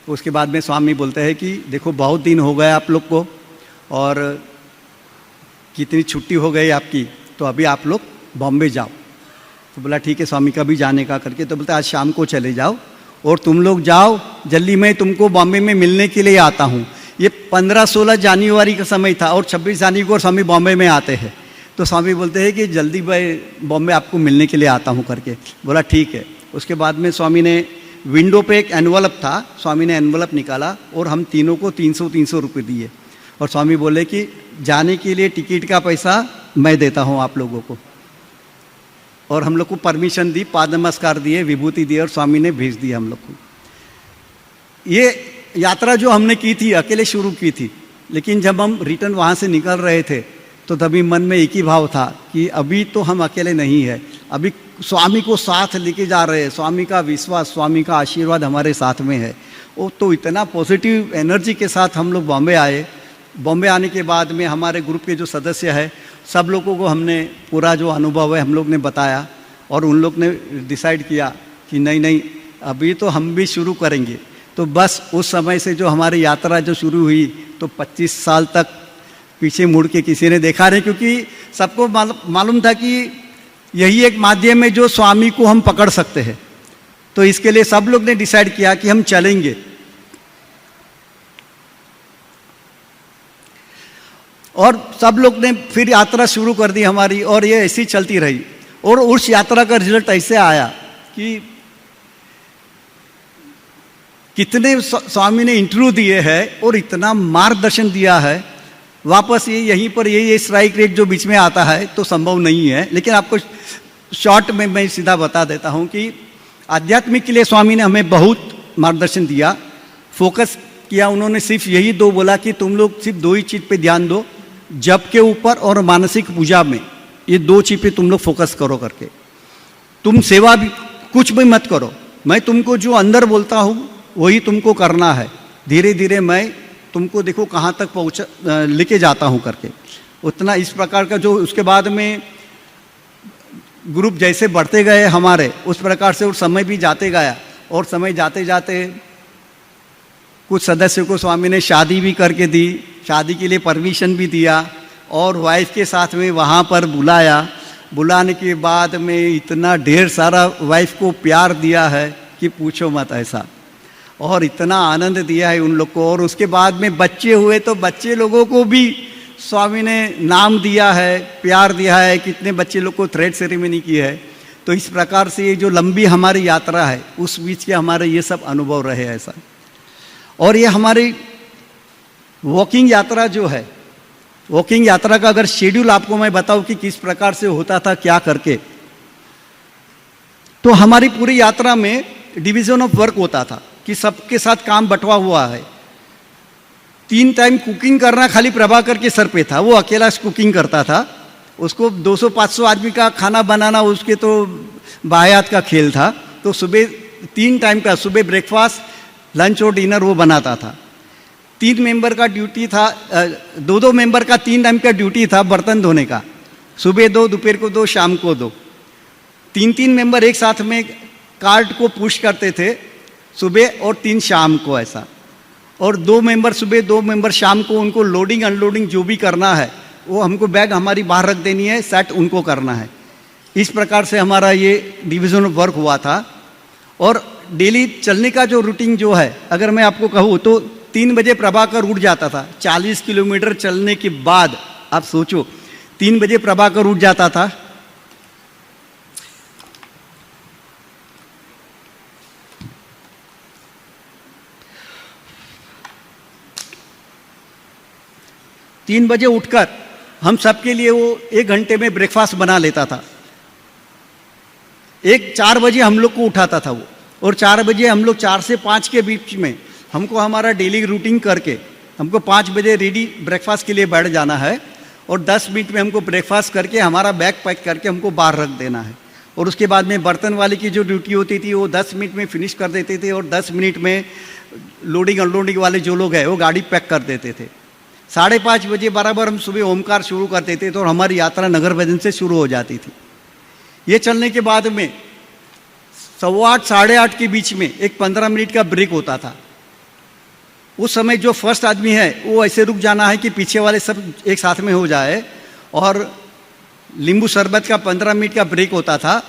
तो उसके बाद में स्वामी बोलते हैं कि देखो बहुत दिन हो गए आप लोग को और कितनी छुट्टी हो गई आपकी, तो अभी आप लोग बॉम्बे जाओ। तो बोला ठीक है स्वामी, कभी जाने का करके। तो बोलते आज शाम को चले जाओ और तुम लोग जाओ, जल्दी मैं तुमको बॉम्बे में मिलने के लिए आता हूँ। ये 15-16 जनवरी का समय था और 26 जनवरी को स्वामी बॉम्बे में आते हैं। तो स्वामी बोलते हैं कि जल्दी मैं बॉम्बे आपको मिलने के लिए आता हूँ करके। बोला ठीक है। उसके बाद में स्वामी ने विंडो पे एक एनवलप था, स्वामी ने एनवलप निकाला और हम तीनों को 300 रुपये दिए और स्वामी बोले कि जाने के लिए टिकट का पैसा मैं देता हूँ आप लोगों को। और हम लोग को परमिशन दी, पाद नमस्कार दिए, विभूति दी और स्वामी ने भेज दिया हम लोग को। ये यात्रा जो हमने की थी अकेले शुरू की थी, लेकिन जब हम रिटर्न वहाँ से निकल रहे थे तो तभी मन में एक ही भाव था कि अभी तो हम अकेले नहीं है, अभी स्वामी को साथ लेके जा रहे हैं, स्वामी का विश्वास, स्वामी का आशीर्वाद हमारे साथ में है। वो तो इतना पॉजिटिव एनर्जी के साथ हम लोग बॉम्बे आए। बॉम्बे आने के बाद में हमारे ग्रुप के जो सदस्य है सब लोगों को हमने पूरा जो अनुभव है हम लोग ने बताया और उन लोग ने डिसाइड किया कि नहीं नहीं अभी तो हम भी शुरू करेंगे। तो बस उस समय से जो हमारी यात्रा जो शुरू हुई तो 25 साल तक पीछे मुड़ के किसी ने देखा नहीं, क्योंकि सबको मालूम था कि यही एक माध्यम है जो स्वामी को हम पकड़ सकते हैं। तो इसके लिए सब लोग ने डिसाइड किया कि हम चलेंगे। और सब लोग ने फिर यात्रा शुरू कर दी हमारी और ये ऐसी चलती रही। और उस यात्रा का रिजल्ट ऐसे आया कि कितने स्वामी ने इंटरव्यू दिए हैं और इतना मार्गदर्शन दिया है। वापस ये यहीं पर ये स्ट्राइक रेट जो बीच में आता है तो संभव नहीं है, लेकिन आपको शॉर्ट में मैं सीधा बता देता हूँ कि आध्यात्मिक के लिए स्वामी ने हमें बहुत मार्गदर्शन दिया, फोकस किया। उन्होंने सिर्फ यही दो बोला कि तुम लोग सिर्फ दो ही चीज़ पे ध्यान दो, जप के ऊपर और मानसिक पूजा में, ये दो चीज़ पे तुम लोग फोकस करो करके। तुम सेवा भी कुछ भी मत करो, मैं तुमको जो अंदर बोलता हूँ वही तुमको करना है। धीरे धीरे मैं तुमको देखो कहाँ तक लेके जाता हूँ करके उतना इस प्रकार का जो। उसके बाद में ग्रुप जैसे बढ़ते गए हमारे उस प्रकार से और समय भी जाते गया। और समय जाते जाते कुछ सदस्यों को स्वामी ने शादी भी करके दी, शादी के लिए परमिशन भी दिया और वाइफ के साथ में वहाँ पर बुलाया। बुलाने के बाद में इतना ढेर सारा वाइफ को प्यार दिया है कि पूछो मत ऐसा, और इतना आनंद दिया है उन लोग को। और उसके बाद में बच्चे हुए तो बच्चे लोगों को भी स्वामी ने नाम दिया है, प्यार दिया है। कितने बच्चे लोग को थ्रेड सेरेमनी की है। तो इस प्रकार से ये जो लंबी हमारी यात्रा है उस बीच के हमारे ये सब अनुभव रहे ऐसा। और ये हमारी वॉकिंग यात्रा जो है, वॉकिंग यात्रा का अगर शेड्यूल आपको मैं बताऊं कि किस प्रकार से होता था क्या करके, तो हमारी पूरी यात्रा में डिवीजन ऑफ वर्क होता था कि सबके साथ काम बंटवा हुआ है। 3 टाइम कुकिंग करना खाली प्रभाकर के सर पे था, वो अकेला कुकिंग करता था। उसको 200-500 आदमी का खाना बनाना उसके तो बायात का खेल था। तो सुबह 3 टाइम का, सुबह ब्रेकफास्ट, लंच और डिनर वो बनाता था। 3 मेंबर का ड्यूटी था, 2 मेंबर का 3 टाइम का ड्यूटी था बर्तन धोने का। सुबह 2, दोपहर को 2, शाम को 2। 3 मेंबर एक साथ में कार्ट को पुश करते थे, सुबह और 3 शाम को ऐसा। और 2 मेंबर सुबह, 2 मेंबर शाम को, उनको लोडिंग अनलोडिंग जो भी करना है वो हमको बैग हमारी बाहर रख देनी है, सेट उनको करना है। इस प्रकार से हमारा ये डिवीजन ऑफ वर्क हुआ था। और डेली चलने का जो रूटीन जो है, अगर मैं आपको कहूँ तो 3 बजे प्रभाकर उठ जाता था। 40 किलोमीटर चलने के बाद आप सोचो 3 बजे प्रभाकर उठ जाता था। तीन बजे उठकर हम सबके लिए वो 1 घंटे में ब्रेकफास्ट बना लेता था। 4 बजे हम लोग को उठाता था वो, और 4 बजे हम लोग 4 से 5 के बीच में हमको हमारा डेली रूटीन करके हमको 5 बजे रेडी ब्रेकफास्ट के लिए बैठ जाना है। और 10 मिनट में हमको ब्रेकफास्ट करके हमारा बैग पैक करके हमको बाहर रख देना है। और उसके बाद में बर्तन वाले की जो ड्यूटी होती थी वो 10 मिनट में फिनिश कर देते थे। और 10 मिनट में लोडिंग अनलोडिंग वाले जो लोग हैं वो गाड़ी पैक कर देते थे। 5:30 बजे बराबर हम सुबह ओमकार शुरू करते थे तो हमारी यात्रा नगर भजन से शुरू हो जाती थी। ये चलने के बाद में 8:15 साढ़े 8 के बीच में एक 15 मिनट का ब्रेक होता था। उस समय जो फर्स्ट आदमी है वो ऐसे रुक जाना है कि पीछे वाले सब एक साथ में हो जाए। और नींबू शरबत का 15 मिनट का ब्रेक होता था।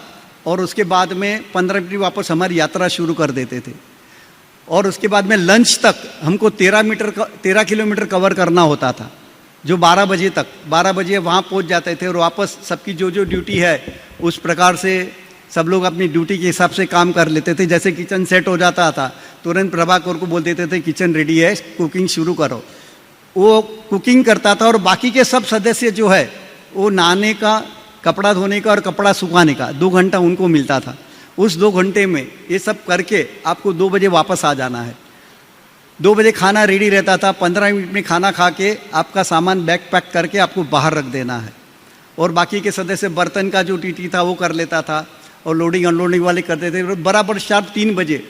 और उसके बाद में 15 मिनट वापस हमारी यात्रा शुरू कर देते थे। और उसके बाद में लंच तक हमको 13 किलोमीटर कवर करना होता था, जो 12 बजे तक, 12 बजे वहाँ पहुँच जाते थे। और वापस सबकी जो जो ड्यूटी है उस प्रकार से सब लोग अपनी ड्यूटी के हिसाब से काम कर लेते थे। जैसे किचन सेट हो जाता था तुरंत प्रभाकर को बोल देते थे किचन रेडी है, कुकिंग शुरू करो। वो कुकिंग करता था और बाकी के सब सदस्य जो है वो नहाने का, कपड़ा धोने का और कपड़ा सुखाने का 2 घंटा उनको मिलता था। उस 2 घंटे में ये सब करके आपको 2 बजे वापस आ जाना है। 2 बजे खाना रेडी रहता था, 15 मिनट में खाना खा के आपका सामान बैग पैक करके आपको बाहर रख देना है। और बाकी के सदस्य बर्तन का जो टीटी था वो कर लेता था और लोडिंग अनलोडिंग वाले करते थे। बराबर शार्प 3 बजे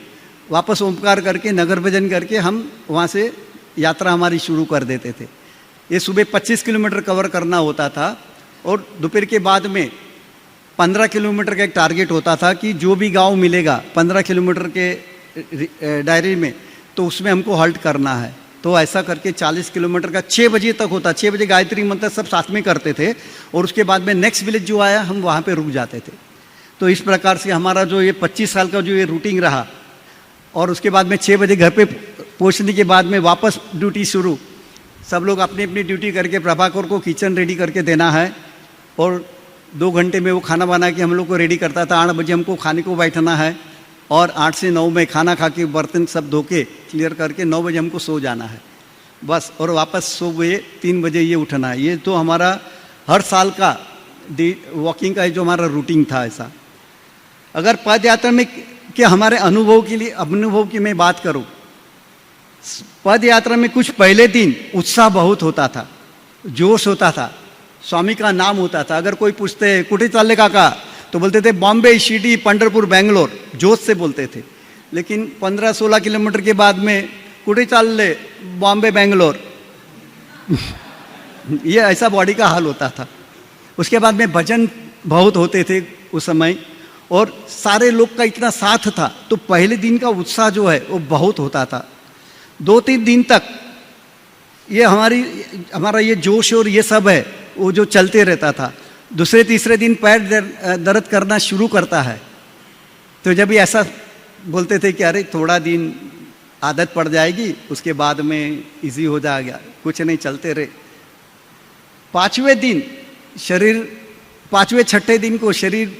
वापस ओमकार करके नगर भजन करके हम वहाँ से यात्रा हमारी शुरू कर देते थे। ये सुबह 25 किलोमीटर कवर करना होता था और दोपहर के बाद में 15 किलोमीटर का एक टारगेट होता था कि जो भी गांव मिलेगा 15 किलोमीटर के दायरे में, तो उसमें हमको हॉल्ट करना है। तो ऐसा करके 40 किलोमीटर का 6 बजे तक होता। 6 बजे गायत्री मंत्र सब साथ में करते थे और उसके बाद में नेक्स्ट विलेज जो आया हम वहाँ पे रुक जाते थे। तो इस प्रकार से हमारा जो ये 25 साल का जो ये रूटीन रहा। और उसके बाद में 6 बजे घर पे पहुँचने के बाद में वापस ड्यूटी शुरू। सब लोग अपनी अपनी ड्यूटी करके प्रभाकर को किचन रेडी करके देना है और 2 घंटे में वो खाना बना के हम लोग को रेडी करता था। 8 बजे हमको खाने को बैठना है और 8 से 9 में खाना खा के बर्तन सब धो के क्लियर करके 9 बजे हमको सो जाना है बस। और वापस सुबह 3 बजे ये उठना है। ये तो हमारा हर साल का वॉकिंग का जो हमारा रूटीन था ऐसा। अगर पद यात्रा में कि हमारे अनुभव की मैं बात करूं, पद यात्रा में कुछ पहले दिन उत्साह बहुत होता था, जोश होता था, स्वामी का नाम होता था। अगर कोई पूछते कुठे चालले काका, तो बोलते थे बॉम्बे, शिरडी, पंढरपुर, बेंगलोर, जोश से बोलते थे। लेकिन 15-16 किलोमीटर के बाद में कुठे चालले, बॉम्बे, बेंगलोर ये ऐसा बॉडी का हाल होता था। उसके बाद में भजन बहुत होते थे उस समय और सारे लोग का इतना साथ था, तो पहले दिन का उत्साह जो है वो बहुत होता था। 2-3 दिन तक ये हमारा ये जोश और ये सब है वो जो चलते रहता था। दूसरे तीसरे दिन पैर दर्द करना शुरू करता है, तो जब भी ऐसा बोलते थे कि अरे थोड़ा दिन आदत पड़ जाएगी, उसके बाद में इजी हो जाएगा, कुछ नहीं, चलते रहे। 5वें दिन शरीर, 5वें-6ठे दिन को शरीर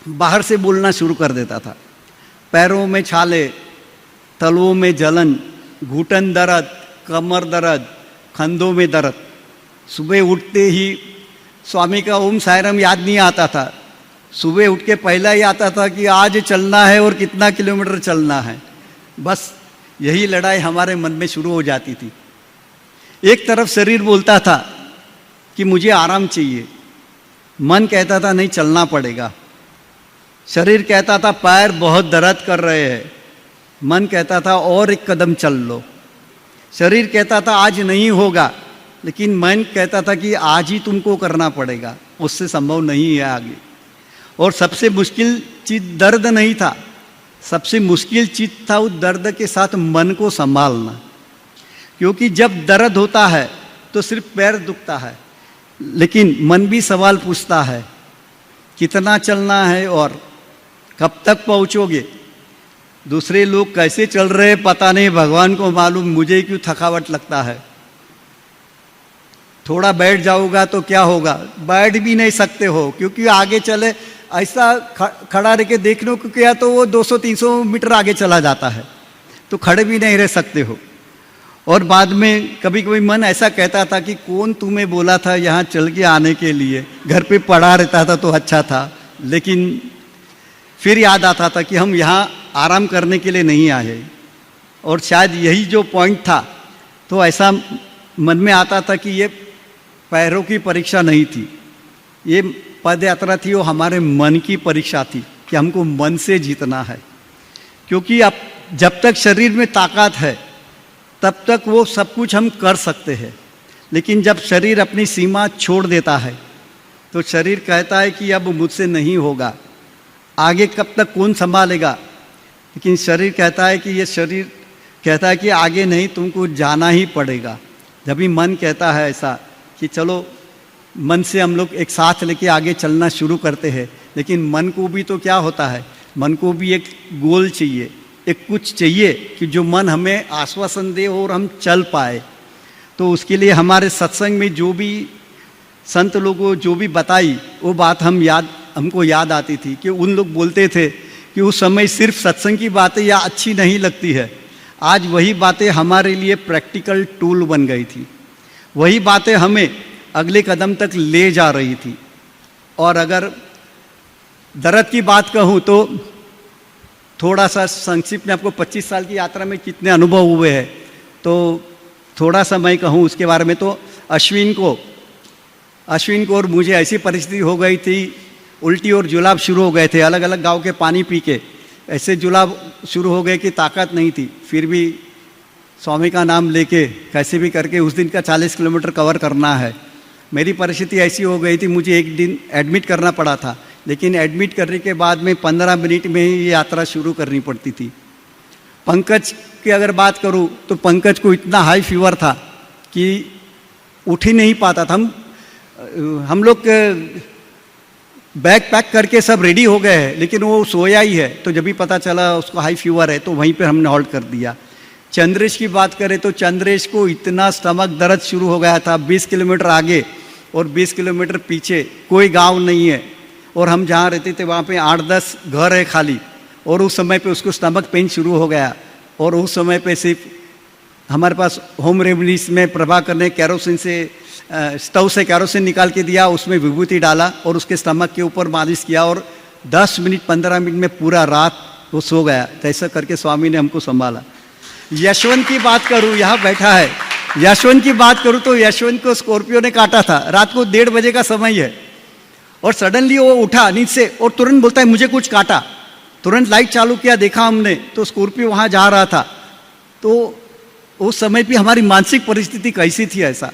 बाहर से बोलना शुरू कर देता था। पैरों में छाले, तलवों में जलन, घुटन दर्द, कमर दर्द, कंधों में दर्द। सुबह उठते ही स्वामी का ओम साईराम याद नहीं आता था। सुबह उठ के पहला ही आता था कि आज चलना है और कितना किलोमीटर चलना है। बस यही लड़ाई हमारे मन में शुरू हो जाती थी। एक तरफ शरीर बोलता था कि मुझे आराम चाहिए, मन कहता था नहीं चलना पड़ेगा। शरीर कहता था पैर बहुत दर्द कर रहे हैं, मन कहता था और एक कदम चल लो। शरीर कहता था आज नहीं होगा, लेकिन मन कहता था कि आज ही तुमको करना पड़ेगा, उससे संभव नहीं है आगे। और सबसे मुश्किल चीज दर्द नहीं था, सबसे मुश्किल चीज था उस दर्द के साथ मन को संभालना। क्योंकि जब दर्द होता है तो सिर्फ पैर दुखता है, लेकिन मन भी सवाल पूछता है कितना चलना है और कब तक पहुंचोगे। दूसरे लोग कैसे चल रहे पता नहीं, भगवान को मालूम, मुझे क्यों थकावट लगता है। थोड़ा बैठ जाओगा तो क्या होगा, बैठ भी नहीं सकते हो, क्योंकि आगे चले ऐसा खड़ा रह के देखने को क्या तो वो 200-300 मीटर आगे चला जाता है, तो खड़े भी नहीं रह सकते हो। और बाद में कभी कभी मन ऐसा कहता था कि कौन तुम्हें बोला था यहाँ चल के आने के लिए, घर पे पड़ा रहता था तो अच्छा था। लेकिन फिर याद आता था कि हम यहाँ आराम करने के लिए नहीं आए, और शायद यही जो पॉइंट था। तो ऐसा मन में आता था कि ये पैरों की परीक्षा नहीं थी, ये पद यात्रा थी, वो हमारे मन की परीक्षा थी कि हमको मन से जीतना है। क्योंकि अब जब तक शरीर में ताकत है तब तक वो सब कुछ हम कर सकते हैं, लेकिन जब शरीर अपनी सीमा छोड़ देता है तो शरीर कहता है कि अब मुझसे नहीं होगा, आगे कब तक कौन संभालेगा। लेकिन शरीर कहता है कि ये शरीर कहता है कि आगे नहीं, तुमको जाना ही पड़ेगा। जब भी मन कहता है ऐसा कि चलो, मन से हम लोग एक साथ लेके आगे चलना शुरू करते हैं। लेकिन मन को भी तो क्या होता है, मन को भी एक गोल चाहिए, एक कुछ चाहिए कि जो मन हमें आश्वासन दे और हम चल पाए। तो उसके लिए हमारे सत्संग में जो भी संत लोगों जो भी बताई वो बात हमको याद आती थी कि उन लोग बोलते थे कि उस समय सिर्फ सत्संग की बातें या अच्छी नहीं लगती है, आज वही बातें हमारे लिए प्रैक्टिकल टूल बन गई थी, वही बातें हमें अगले कदम तक ले जा रही थी। और अगर दर्द की बात कहूँ तो थोड़ा सा संक्षिप्त में, आपको 25 साल की यात्रा में कितने अनुभव हुए हैं, तो थोड़ा सा मैं कहूँ उसके बारे में। तो अश्विन को और मुझे ऐसी परिस्थिति हो गई थी, उल्टी और जुलाब शुरू हो गए थे, अलग अलग गांव के पानी पी के ऐसे जुलाब शुरू हो गए कि ताकत नहीं थी। फिर भी स्वामी का नाम लेके कैसे भी करके उस दिन का 40 किलोमीटर कवर करना है। मेरी परिस्थिति ऐसी हो गई थी, मुझे एक दिन एडमिट करना पड़ा था, लेकिन एडमिट करने के बाद में 15 मिनट में ही ये यात्रा शुरू करनी पड़ती थी। पंकज की अगर बात करूं तो पंकज को इतना हाई फीवर था कि उठ ही नहीं पाता था। हम लोग बैग पैक करके सब रेडी हो गए हैं, लेकिन वो सोया ही है। तो जब भी पता चला उसको हाई फीवर है तो वहीं पे हमने हॉल्ट कर दिया। चंद्रेश की बात करें तो चंद्रेश को इतना स्टमक दर्द शुरू हो गया था, 20 किलोमीटर आगे और 20 किलोमीटर पीछे कोई गांव नहीं है, और हम जहाँ रहते थे वहाँ पे 8-10 घर है खाली, और उस समय पे उसको स्टमक पेन शुरू हो गया। और उस समय पे सिर्फ हमारे पास होम रेमेडीज में प्रभाकर ने कैरोसिन से स्टोव से कैरोसिन निकाल के दिया, उसमें विभूति डाला और उसके स्टमक के ऊपर मालिश किया, और 10 मिनट 15 मिनट में पूरा रात वो सो गया। तो ऐसा करके स्वामी ने हमको संभाला। यशवंत की बात करूँ, यहाँ बैठा है, यशवंत की बात करूँ तो यशवंत को स्कॉर्पियो ने काटा था, रात को 1:30 बजे का समय है, और सडनली वो उठा नींद से और तुरंत बोलता है मुझे कुछ काटा। तुरंत लाइट चालू किया, देखा हमने तो स्कॉर्पियो वहाँ जा रहा था। तो उस समय भी हमारी मानसिक परिस्थिति कैसी थी ऐसा।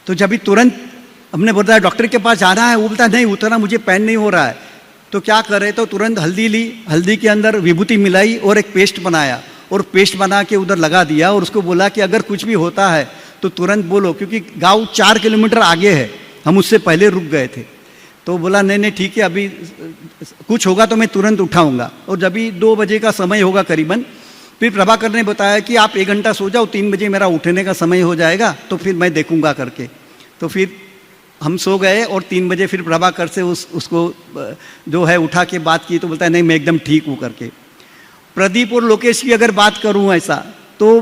तो जब भी तुरंत हमने बताया डॉक्टर के पास जाना है, वो बोलता नहीं उतना मुझे पेन नहीं हो रहा है। तो क्या करे, तो तुरंत हल्दी ली, हल्दी के अंदर विभूति मिलाई और एक पेस्ट बनाया, और पेस्ट बना के उधर लगा दिया, और उसको बोला कि अगर कुछ भी होता है तो तुरंत बोलो, क्योंकि गांव 4 किलोमीटर आगे है, हम उससे पहले रुक गए थे। तो बोला नहीं ठीक है, अभी कुछ होगा तो मैं तुरंत उठाऊंगा। और जब भी 2 बजे का समय होगा करीबन, फिर प्रभाकर ने बताया कि आप 1 घंटा सो जाओ, 3 बजे मेरा उठने का समय हो जाएगा, तो फिर मैं देखूंगा करके। तो फिर हम सो गए, और 3 बजे फिर प्रभाकर से उसको जो है उठा के बात की, तो बोलता है नहीं मैं एकदम ठीक हूँ करके। प्रदीप और लोकेश की अगर बात करूँ ऐसा, तो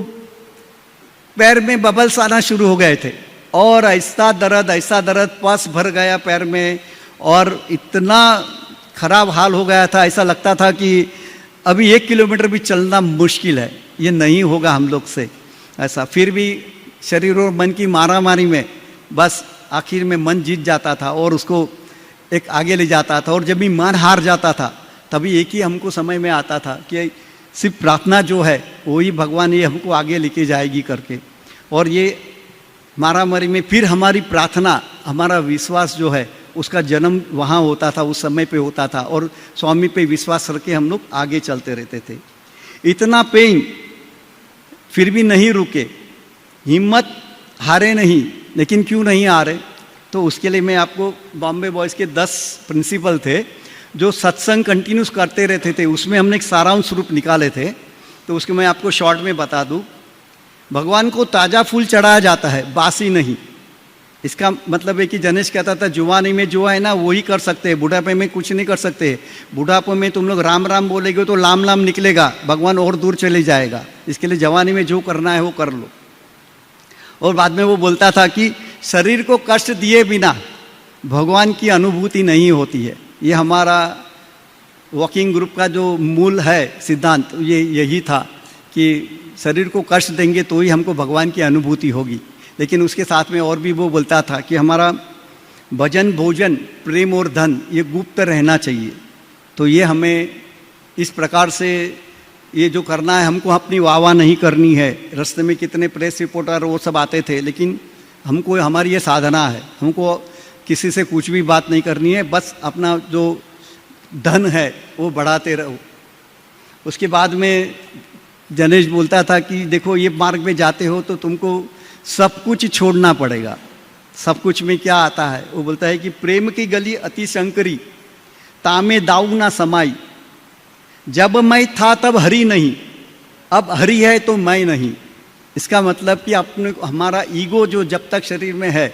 पैर में बबल्स आना शुरू हो गए थे, और ऐसा दर्द पस भर गया पैर में, और इतना खराब हाल हो गया था, ऐसा लगता था कि अभी 1 किलोमीटर भी चलना मुश्किल है, ये नहीं होगा हम लोग से ऐसा। फिर भी शरीर और मन की मारामारी में बस आखिर में मन जीत जाता था और उसको एक आगे ले जाता था। और जब भी मन हार जाता था तभी एक ही हमको समय में आता था कि सिर्फ प्रार्थना जो है वही भगवान ये हमको आगे लेके जाएगी करके। और ये मारामारी में फिर हमारी प्रार्थना, हमारा विश्वास जो है उसका जन्म वहाँ होता था, उस समय पे होता था, और स्वामी पे विश्वास रख हम लोग आगे चलते रहते थे। इतना पेन फिर भी नहीं रुके, हिम्मत हारे नहीं। लेकिन क्यों नहीं हारे, तो उसके लिए मैं आपको बॉम्बे बॉयज़ के 10 प्रिंसिपल थे जो सत्संग कंटिन्यूस करते रहते थे, उसमें हमने एक सारांश रूप निकाले थे। तो उसके मैं आपको शॉर्ट में बता दूं। भगवान को ताज़ा फूल चढ़ाया जाता है, बासी नहीं। इसका मतलब है कि जनेश कहता था जुवानी में जो है ना वही कर सकते हैं, बुढ़ापे में कुछ नहीं कर सकते। बुढ़ापे में तुम लोग राम राम बोलेगे तो लाम लाम निकलेगा, भगवान और दूर चले जाएगा। इसके लिए जवानी में जो करना है वो कर लो। और बाद में वो बोलता था कि शरीर को कष्ट दिए बिना भगवान की अनुभूति नहीं होती है। ये हमारा वॉकिंग ग्रुप का जो मूल है सिद्धांत, ये यही था कि शरीर को कष्ट देंगे तो ही हमको भगवान की अनुभूति होगी। लेकिन उसके साथ में और भी वो बोलता था कि हमारा भजन, भोजन, प्रेम और धन ये गुप्त रहना चाहिए। तो ये हमें इस प्रकार से ये जो करना है, हमको अपनी वाह नहीं करनी है। रास्ते में कितने प्रेस रिपोर्टर वो सब आते थे, लेकिन हमको हमारी ये साधना है, हमको किसी से कुछ भी बात नहीं करनी है, बस अपना जो धन है वो बढ़ाते रहो। उसके बाद में जनेश बोलता था कि देखो ये मार्ग में जाते हो तो तुमको सब कुछ छोड़ना पड़ेगा। सब कुछ में क्या आता है, वो बोलता है कि प्रेम की गली अति शंकरी, तामे दाऊ ना समाई। जब मैं था तब हरि नहीं, अब हरि है तो मैं नहीं। इसका मतलब कि अपने हमारा ईगो जो जब तक शरीर में है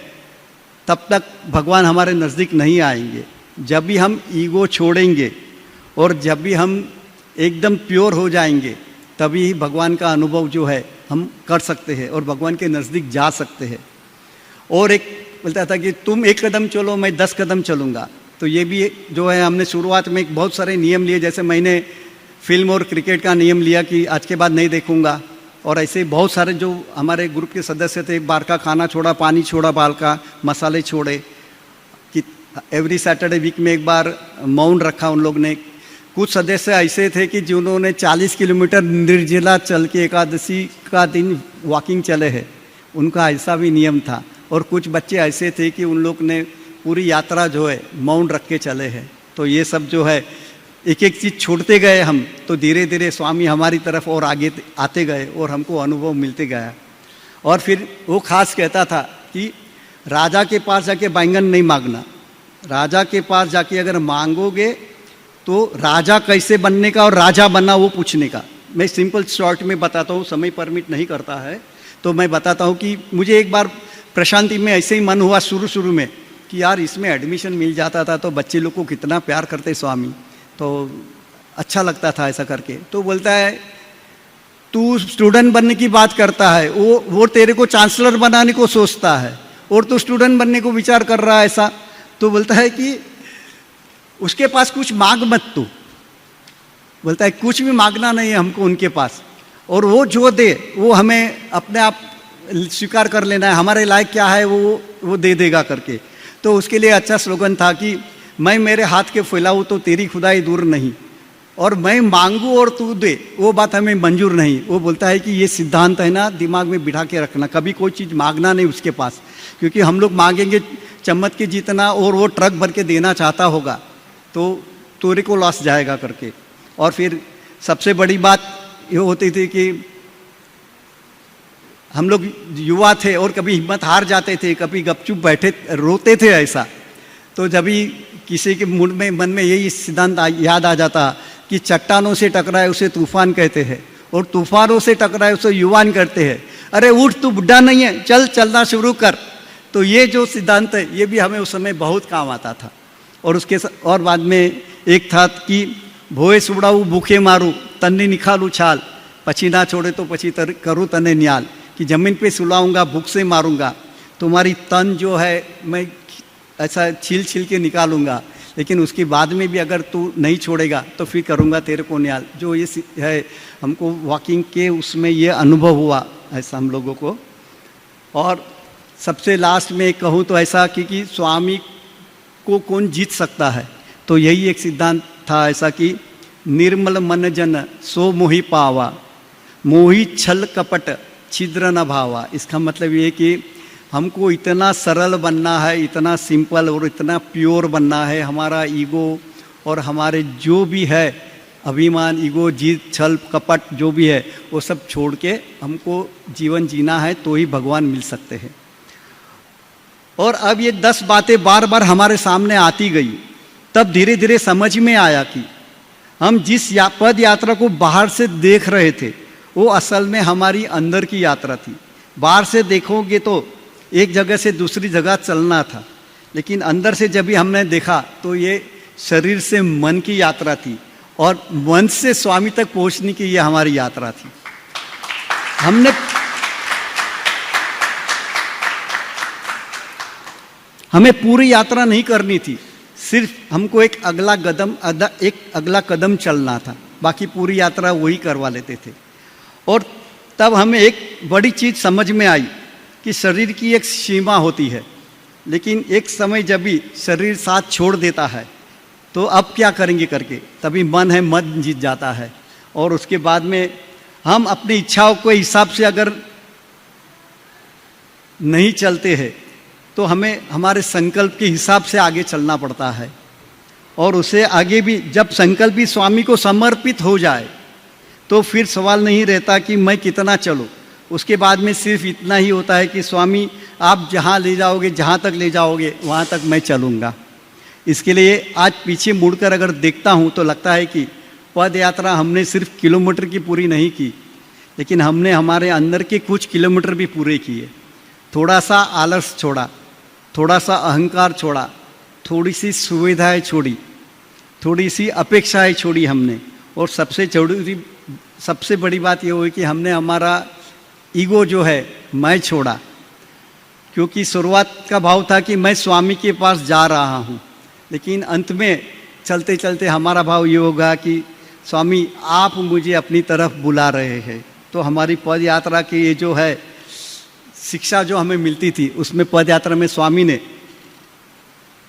तब तक भगवान हमारे नज़दीक नहीं आएंगे। जब भी हम ईगो छोड़ेंगे और जब भी हम एकदम प्योर हो जाएंगे तभी भगवान का अनुभव जो है हम कर सकते हैं और भगवान के नज़दीक जा सकते हैं। और एक बोलता था कि तुम 1 कदम चलो, मैं 10 कदम चलूँगा। तो ये भी जो है हमने शुरुआत में बहुत सारे नियम लिए, जैसे मैंने फिल्म और क्रिकेट का नियम लिया कि आज के बाद नहीं देखूँगा। और ऐसे बहुत सारे जो हमारे ग्रुप के सदस्य थे, बाहर का खाना छोड़ा, पानी छोड़ा, बाहर का मसाले छोड़े, कि एवरी सैटरडे वीक में एक बार मौन रखा उन लोग ने। कुछ सदस्य ऐसे थे कि जिन्होंने 40 किलोमीटर निर्जला चल के एकादशी का दिन वॉकिंग चले हैं, उनका ऐसा भी नियम था। और कुछ बच्चे ऐसे थे कि उन लोग ने पूरी यात्रा जो है मौन रख के चले हैं। तो ये सब जो है एक एक चीज़ छोड़ते गए हम, तो धीरे धीरे स्वामी हमारी तरफ और आगे आते गए और हमको अनुभव मिलते गया। और फिर वो खास कहता था कि राजा के पास जाके बैंगन नहीं मांगना, राजा के पास जाके अगर मांगोगे तो राजा कैसे बनने का और राजा बनना वो पूछने का। मैं सिंपल शॉर्ट में बताता हूँ, समय परमिट नहीं करता है तो मैं बताता हूँ कि मुझे एक बार प्रशांति में ऐसे ही मन हुआ शुरू में कि यार इसमें एडमिशन मिल जाता था तो बच्चे लोग को कितना प्यार करते स्वामी, तो अच्छा लगता था ऐसा करके। तो बोलता है तू स्टूडेंट बनने की बात करता है, वो तेरे को चांसलर बनाने को सोचता है और तू स्टूडेंट बनने को विचार कर रहा है ऐसा। तो बोलता है कि उसके पास कुछ मांग मत तू, बोलता है कुछ भी मांगना नहीं है हमको उनके पास, और वो जो दे वो हमें अपने आप स्वीकार कर लेना है, हमारे लायक क्या है वो दे देगा करके। तो उसके लिए अच्छा स्लोगन था कि मैं मेरे हाथ के फैलाऊँ तो तेरी खुदाई दूर नहीं, और मैं मांगू और तू दे वो बात हमें मंजूर नहीं। वो बोलता है कि ये सिद्धांत है ना, दिमाग में बिठा के रखना, कभी कोई चीज़ मांगना नहीं उसके पास, क्योंकि हम लोग मांगेंगे चम्मच के जितना और वो ट्रक भर के देना चाहता होगा तो तोरे को लॉस जाएगा करके। और फिर सबसे बड़ी बात ये होती थी कि हम लोग युवा थे और कभी हिम्मत हार जाते थे, कभी गपचुप बैठे रोते थे ऐसा। तो जब भी किसी के मन में यही सिद्धांत याद आ जाता कि चट्टानों से टकराए उसे तूफान कहते हैं और तूफानों से टकराए उसे युवान कहते हैं। अरे उठ, तू बुढ़ा नहीं है, चल चलना शुरू कर। तो ये जो सिद्धांत है ये भी हमें उस समय बहुत काम आता था। और बाद में एक था कि भोए सुबड़ाऊ भूखे मारू तन्नी निखालू छाल, पछी ना छोड़े तो पछी करूँ तने न्याल, कि ज़मीन पे सुलाऊंगा भूख से मारूंगा, तुम्हारी तन जो है मैं ऐसा छील के निकालूंगा, लेकिन उसके बाद में भी अगर तू नहीं छोड़ेगा तो फिर करूंगा तेरे को न्याल। जो ये है हमको वॉकिंग के उसमें ये अनुभव हुआ ऐसा हम लोगों को। और सबसे लास्ट में कहूँ तो ऐसा कि स्वामी को कौन जीत सकता है, तो यही एक सिद्धांत था ऐसा कि निर्मल मन जन सो मोहि पावा, मोहि छल कपट छिद्र न भावा। इसका मतलब ये कि हमको इतना सरल बनना है, इतना सिंपल और इतना प्योर बनना है। हमारा ईगो और हमारे जो भी है अभिमान, ईगो, जीत, छल कपट जो भी है वो सब छोड़ के हमको जीवन जीना है, तो ही भगवान मिल सकते हैं। और अब ये 10 बातें बार बार हमारे सामने आती गई, तब धीरे धीरे समझ में आया कि हम जिस पद यात्रा को बाहर से देख रहे थे वो असल में हमारी अंदर की यात्रा थी। बाहर से देखोगे तो एक जगह से दूसरी जगह चलना था, लेकिन अंदर से जब भी हमने देखा तो ये शरीर से मन की यात्रा थी और मन से स्वामी तक पहुंचने की ये हमारी यात्रा थी। हमें पूरी यात्रा नहीं करनी थी, सिर्फ हमको एक अगला कदम चलना था, बाकी पूरी यात्रा वही करवा लेते थे। और तब हमें एक बड़ी चीज़ समझ में आई कि शरीर की एक सीमा होती है, लेकिन एक समय जब भी शरीर साथ छोड़ देता है तो अब क्या करेंगे करके तभी मन जीत जाता है। और उसके बाद में हम अपनी इच्छाओं के हिसाब से अगर नहीं चलते हैं तो हमें हमारे संकल्प के हिसाब से आगे चलना पड़ता है। और उसे आगे भी जब संकल्प भी स्वामी को समर्पित हो जाए तो फिर सवाल नहीं रहता कि मैं कितना चलूँ। उसके बाद में सिर्फ इतना ही होता है कि स्वामी आप जहाँ ले जाओगे, जहाँ तक ले जाओगे वहाँ तक मैं चलूँगा। इसके लिए आज पीछे मुड़कर अगर देखता हूँ तो लगता है कि पद यात्रा हमने सिर्फ किलोमीटर की पूरी नहीं की, लेकिन हमने हमारे अंदर के कुछ किलोमीटर भी पूरे किए। थोड़ा सा आलस छोड़ा, थोड़ा सा अहंकार छोड़ा, थोड़ी सी सुविधाएं छोड़ी, थोड़ी सी अपेक्षाएं छोड़ी हमने, और सबसे जरूरी सबसे बड़ी बात ये हुई कि हमने हमारा ईगो जो है मैं छोड़ा, क्योंकि शुरुआत का भाव था कि मैं स्वामी के पास जा रहा हूँ, लेकिन अंत में चलते चलते हमारा भाव ये होगा कि स्वामी आप मुझे अपनी तरफ बुला रहे हैं। तो हमारी पद यात्रा की ये जो है शिक्षा जो हमें मिलती थी, उसमें पद यात्रा में स्वामी ने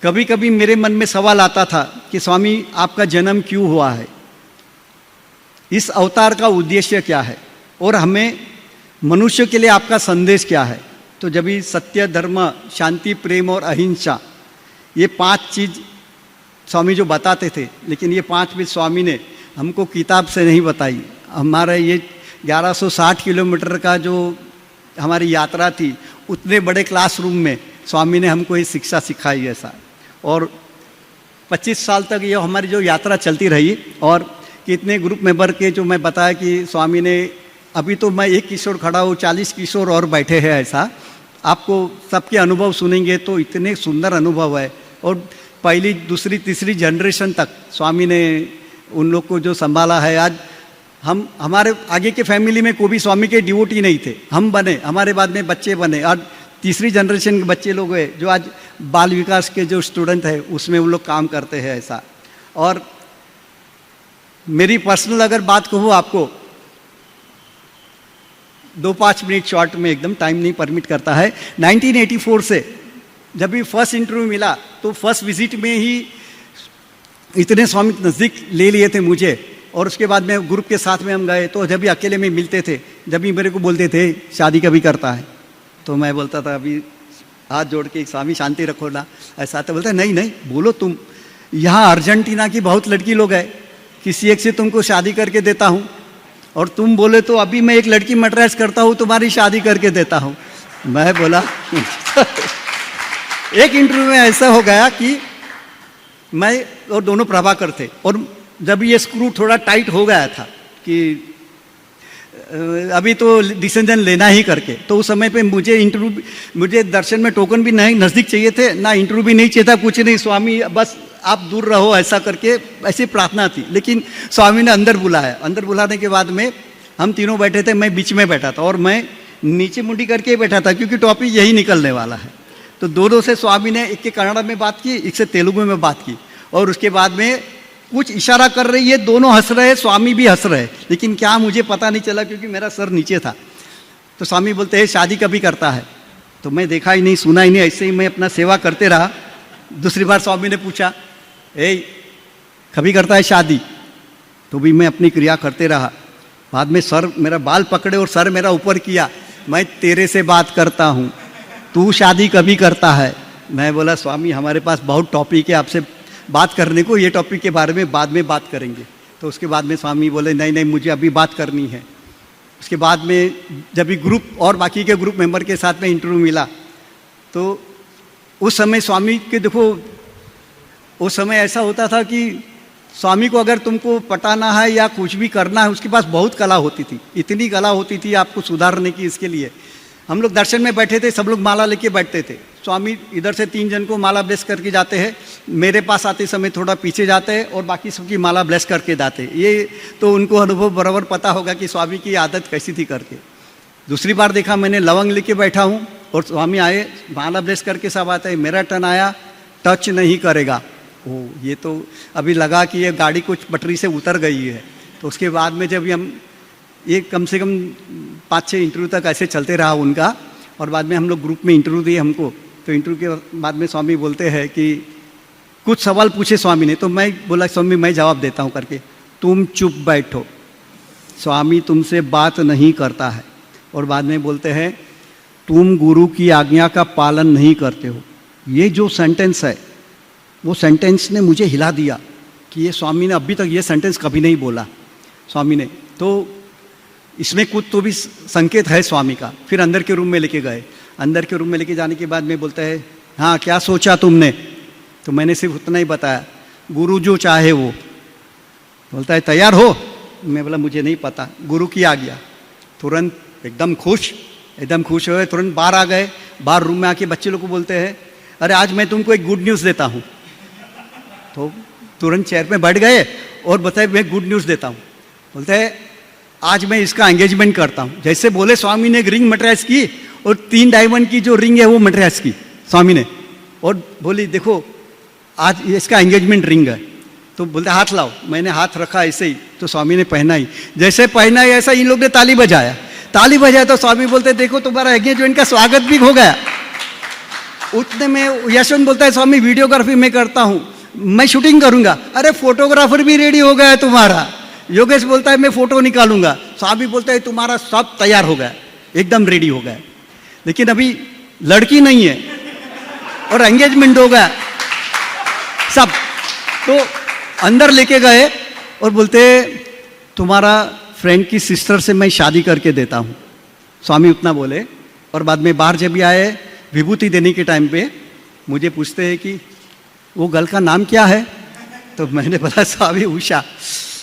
कभी कभी मेरे मन में सवाल आता था कि स्वामी आपका जन्म क्यों हुआ है, इस अवतार का उद्देश्य क्या है, और हमें मनुष्य के लिए आपका संदेश क्या है। तो जब भी सत्य, धर्म, शांति, प्रेम और अहिंसा, ये 5 चीज़ स्वामी जो बताते थे, लेकिन ये 5 भी स्वामी ने हमको किताब से नहीं बताई। हमारा ये 1160 किलोमीटर का जो हमारी यात्रा थी, उतने बड़े क्लासरूम में स्वामी ने हमको ये शिक्षा सिखाई ऐसा। और 25 साल तक ये हमारी जो यात्रा चलती रही, और कितने ग्रुप मेंबर के जो मैं बताया कि स्वामी ने, अभी तो मैं एक किशोर खड़ा हूँ, 40 किशोर और बैठे हैं ऐसा। आपको सबके अनुभव सुनेंगे तो इतने सुंदर अनुभव है। और पहली, दूसरी, तीसरी जनरेशन तक स्वामी ने उन लोग को जो संभाला है। आज हमारे आगे के फैमिली में कोई भी स्वामी के डिवोटी नहीं थे, हम बने, हमारे बाद में बच्चे बने, और तीसरी जनरेशन के बच्चे लोग हैं जो आज बाल विकास के जो स्टूडेंट है उसमें वो लोग काम करते हैं ऐसा। और मेरी पर्सनल अगर बात कहूँ आपको, 2-5 मिनट शॉर्ट में, एकदम टाइम नहीं परमिट करता है। 1984 से जब भी फर्स्ट इंटरव्यू मिला तो फर्स्ट विजिट में ही इतने स्वामी नज़दीक ले लिए थे मुझे, और उसके बाद में ग्रुप के साथ में हम गए तो जब भी अकेले में मिलते थे, जब भी मेरे को बोलते थे शादी कभी करता है, तो मैं बोलता था अभी हाथ जोड़ के स्वामी शांति रखो ना ऐसा। तो बोलता नहीं नहीं बोलो तुम, यहाँ अर्जेंटीना की बहुत लड़की लोग है, किसी एक से तुमको शादी करके देता हूँ, और तुम बोले तो अभी मैं एक लड़की मैट्रेस करता हूँ, तुम्हारी शादी करके देता हूँ। मैं बोला एक इंटरव्यू में ऐसा हो गया कि मैं और दोनों प्रभाकर थे, और जब ये स्क्रू थोड़ा टाइट हो गया था कि अभी तो डिसीजन लेना ही करके, तो उस समय पे मुझे दर्शन में टोकन भी नहीं नज़दीक चाहिए थे, ना इंटरव्यू भी नहीं चाहिए था, कुछ नहीं, स्वामी बस आप दूर रहो ऐसा करके, ऐसी प्रार्थना थी। लेकिन स्वामी ने अंदर बुलाया, अंदर बुलाने के बाद में हम तीनों बैठे थे, मैं बीच में बैठा था और मैं नीचे मुंडी करके बैठा था क्योंकि टॉपिक यही निकलने वाला है। तो दोनों से स्वामी ने एक के कन्नड़ में बात की, एक से तेलुगु में बात की, और उसके बाद में कुछ इशारा कर रही है, दोनों हंस रहे, स्वामी भी हंस रहे, लेकिन क्या मुझे पता नहीं चला क्योंकि मेरा सर नीचे था। तो स्वामी बोलते हैं शादी कभी करता है, तो मैं देखा ही नहीं, सुना ही नहीं, ऐसे ही मैं अपना सेवा करते रहा। दूसरी बार स्वामी ने पूछा कभी करता है शादी, तो भी मैं अपनी क्रिया करते रहा। बाद में सर मेरा बाल पकड़े और सर मेरा ऊपर किया, मैं तेरे से बात करता हूँ, तू शादी कभी करता है। मैं बोला स्वामी हमारे पास बहुत टॉपिक है आपसे बात करने को, ये टॉपिक के बारे में बाद में बात करेंगे। तो उसके बाद में स्वामी बोले नहीं नहीं मुझे अभी बात करनी है। उसके बाद में जब भी ग्रुप और बाकी के ग्रुप मेंबर के साथ में इंटरव्यू मिला, तो उस समय स्वामी के देखो, उस समय ऐसा होता था कि स्वामी को अगर तुमको पटाना है या कुछ भी करना है, उसके पास बहुत कला होती थी, इतनी कला होती थी आपको सुधारने की। इसके लिए हम लोग दर्शन में बैठे थे, सब लोग माला लेके बैठते थे, स्वामी इधर से 3 जन को माला ब्लेस करके जाते हैं, मेरे पास आते समय थोड़ा पीछे जाते हैं और बाकी सबकी माला ब्लेस करके जाते हैं। ये तो उनको अनुभव बराबर पता होगा कि स्वामी की आदत कैसी थी करके। दूसरी बार देखा मैंने लवंग लेके बैठा हूँ और स्वामी आए, माला ब्लेस करके सब आते हैं, मेरा टर्न आया, टच नहीं करेगा। ओ ये तो अभी लगा कि ये गाड़ी कुछ पटरी से उतर गई है। तो उसके बाद में जब हम ये कम से कम 5-6 इंटरव्यू तक ऐसे चलते रहा उनका, और बाद में हम लोग ग्रुप में इंटरव्यू दिए हमको। तो इंटरव्यू के बाद में स्वामी बोलते हैं कि कुछ सवाल पूछे स्वामी ने, तो मैं बोला स्वामी मैं जवाब देता हूँ करके, तुम चुप बैठो, स्वामी तुमसे बात नहीं करता है। और बाद में बोलते हैं तुम गुरु की आज्ञा का पालन नहीं करते हो। ये जो सेंटेंस है, वो सेंटेंस ने मुझे हिला दिया कि ये स्वामी ने अभी तक ये सेंटेंस कभी नहीं बोला स्वामी ने। तो इसमें कुछ तो भी संकेत है स्वामी का। फिर अंदर के रूम में लेके गए, अंदर के रूम में लेके जाने के बाद में बोलता है हाँ क्या सोचा तुमने। तो मैंने सिर्फ उतना ही बताया, गुरु जो चाहे वो। बोलता है तैयार हो। मैं बोला मुझे नहीं पता, गुरु की आ गया। तुरंत एकदम खुश हुए, तुरंत बाहर आ गए। बाहर रूम में आके बच्चे लोग को बोलते हैं अरे आज मैं तुमको एक गुड न्यूज़ देता हूँ। तो तुरंत चेयर पे बैठ गए और बताए मैं गुड न्यूज़ देता हूँ। बोलते हैं आज मैं इसका एंगेजमेंट करता हूँ। जैसे बोले स्वामी ने एक रिंग मटेरियल्स की और 3 डायमंड की जो रिंग है वो मटेरियल्स की स्वामी ने, और बोली देखो आज इसका एंगेजमेंट रिंग है। तो बोलते हाथ लाओ, मैंने हाथ रखा ऐसे ही, तो स्वामी ने पहना ही, जैसे पहना ही ऐसा इन लोग ने ताली बजाया। ताली बजाया तो स्वामी बोलते देखो तुम्हारा एंगेजमेंट का स्वागत भी हो गया। उतने में यशवंत बोलता है स्वामी वीडियोग्राफी मैं करता हूँ, मैं शूटिंग करूंगा। अरे फोटोग्राफर भी रेडी हो गया है तुम्हारा। योगेश बोलता है मैं फोटो निकालूंगा। स्वामी बोलता है तुम्हारा सब तैयार हो गया, एकदम रेडी हो गया, लेकिन अभी लड़की नहीं है और एंगेजमेंट हो गया सब। तो अंदर लेके गए और बोलते तुम्हारा फ्रेंड की सिस्टर से मैं शादी करके देता हूँ। स्वामी उतना बोले, और बाद में बाहर जब भी आए विभूति देने के टाइम पे मुझे पूछते हैं कि वो गर्ल का नाम क्या है। तो मैंने बोला स्वामी उषा।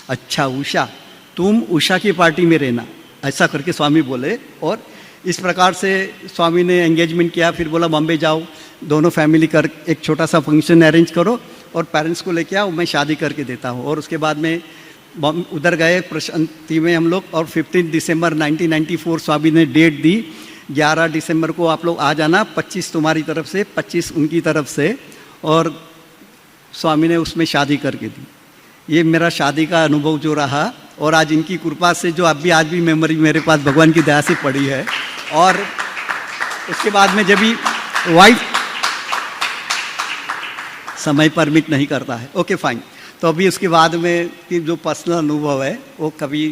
अच्छा उषा, तुम उषा की पार्टी में रहना, ऐसा करके स्वामी बोले। और इस प्रकार से स्वामी ने एंगेजमेंट किया। फिर बोला बॉम्बे जाओ, दोनों फैमिली कर एक छोटा सा फंक्शन अरेंज करो और पेरेंट्स को लेके आओ, मैं शादी करके देता हूँ। और उसके बाद में उधर गए प्रशांति में हम लोग, और 15 दिसंबर 1994 स्वामी ने डेट दी। 11 दिसंबर को आप लोग आ जाना, 25 तुम्हारी तरफ से, 25 उनकी तरफ से, और स्वामी ने उसमें शादी करके दी। ये मेरा शादी का अनुभव जो रहा, और आज इनकी कृपा से जो अभी आज भी मेमोरी मेरे पास भगवान की दया से पड़ी है। और उसके बाद में जब भी वाइफ समय परमिट नहीं करता है, ओके फाइन, तो अभी उसके बाद में कि जो पर्सनल अनुभव है वो कभी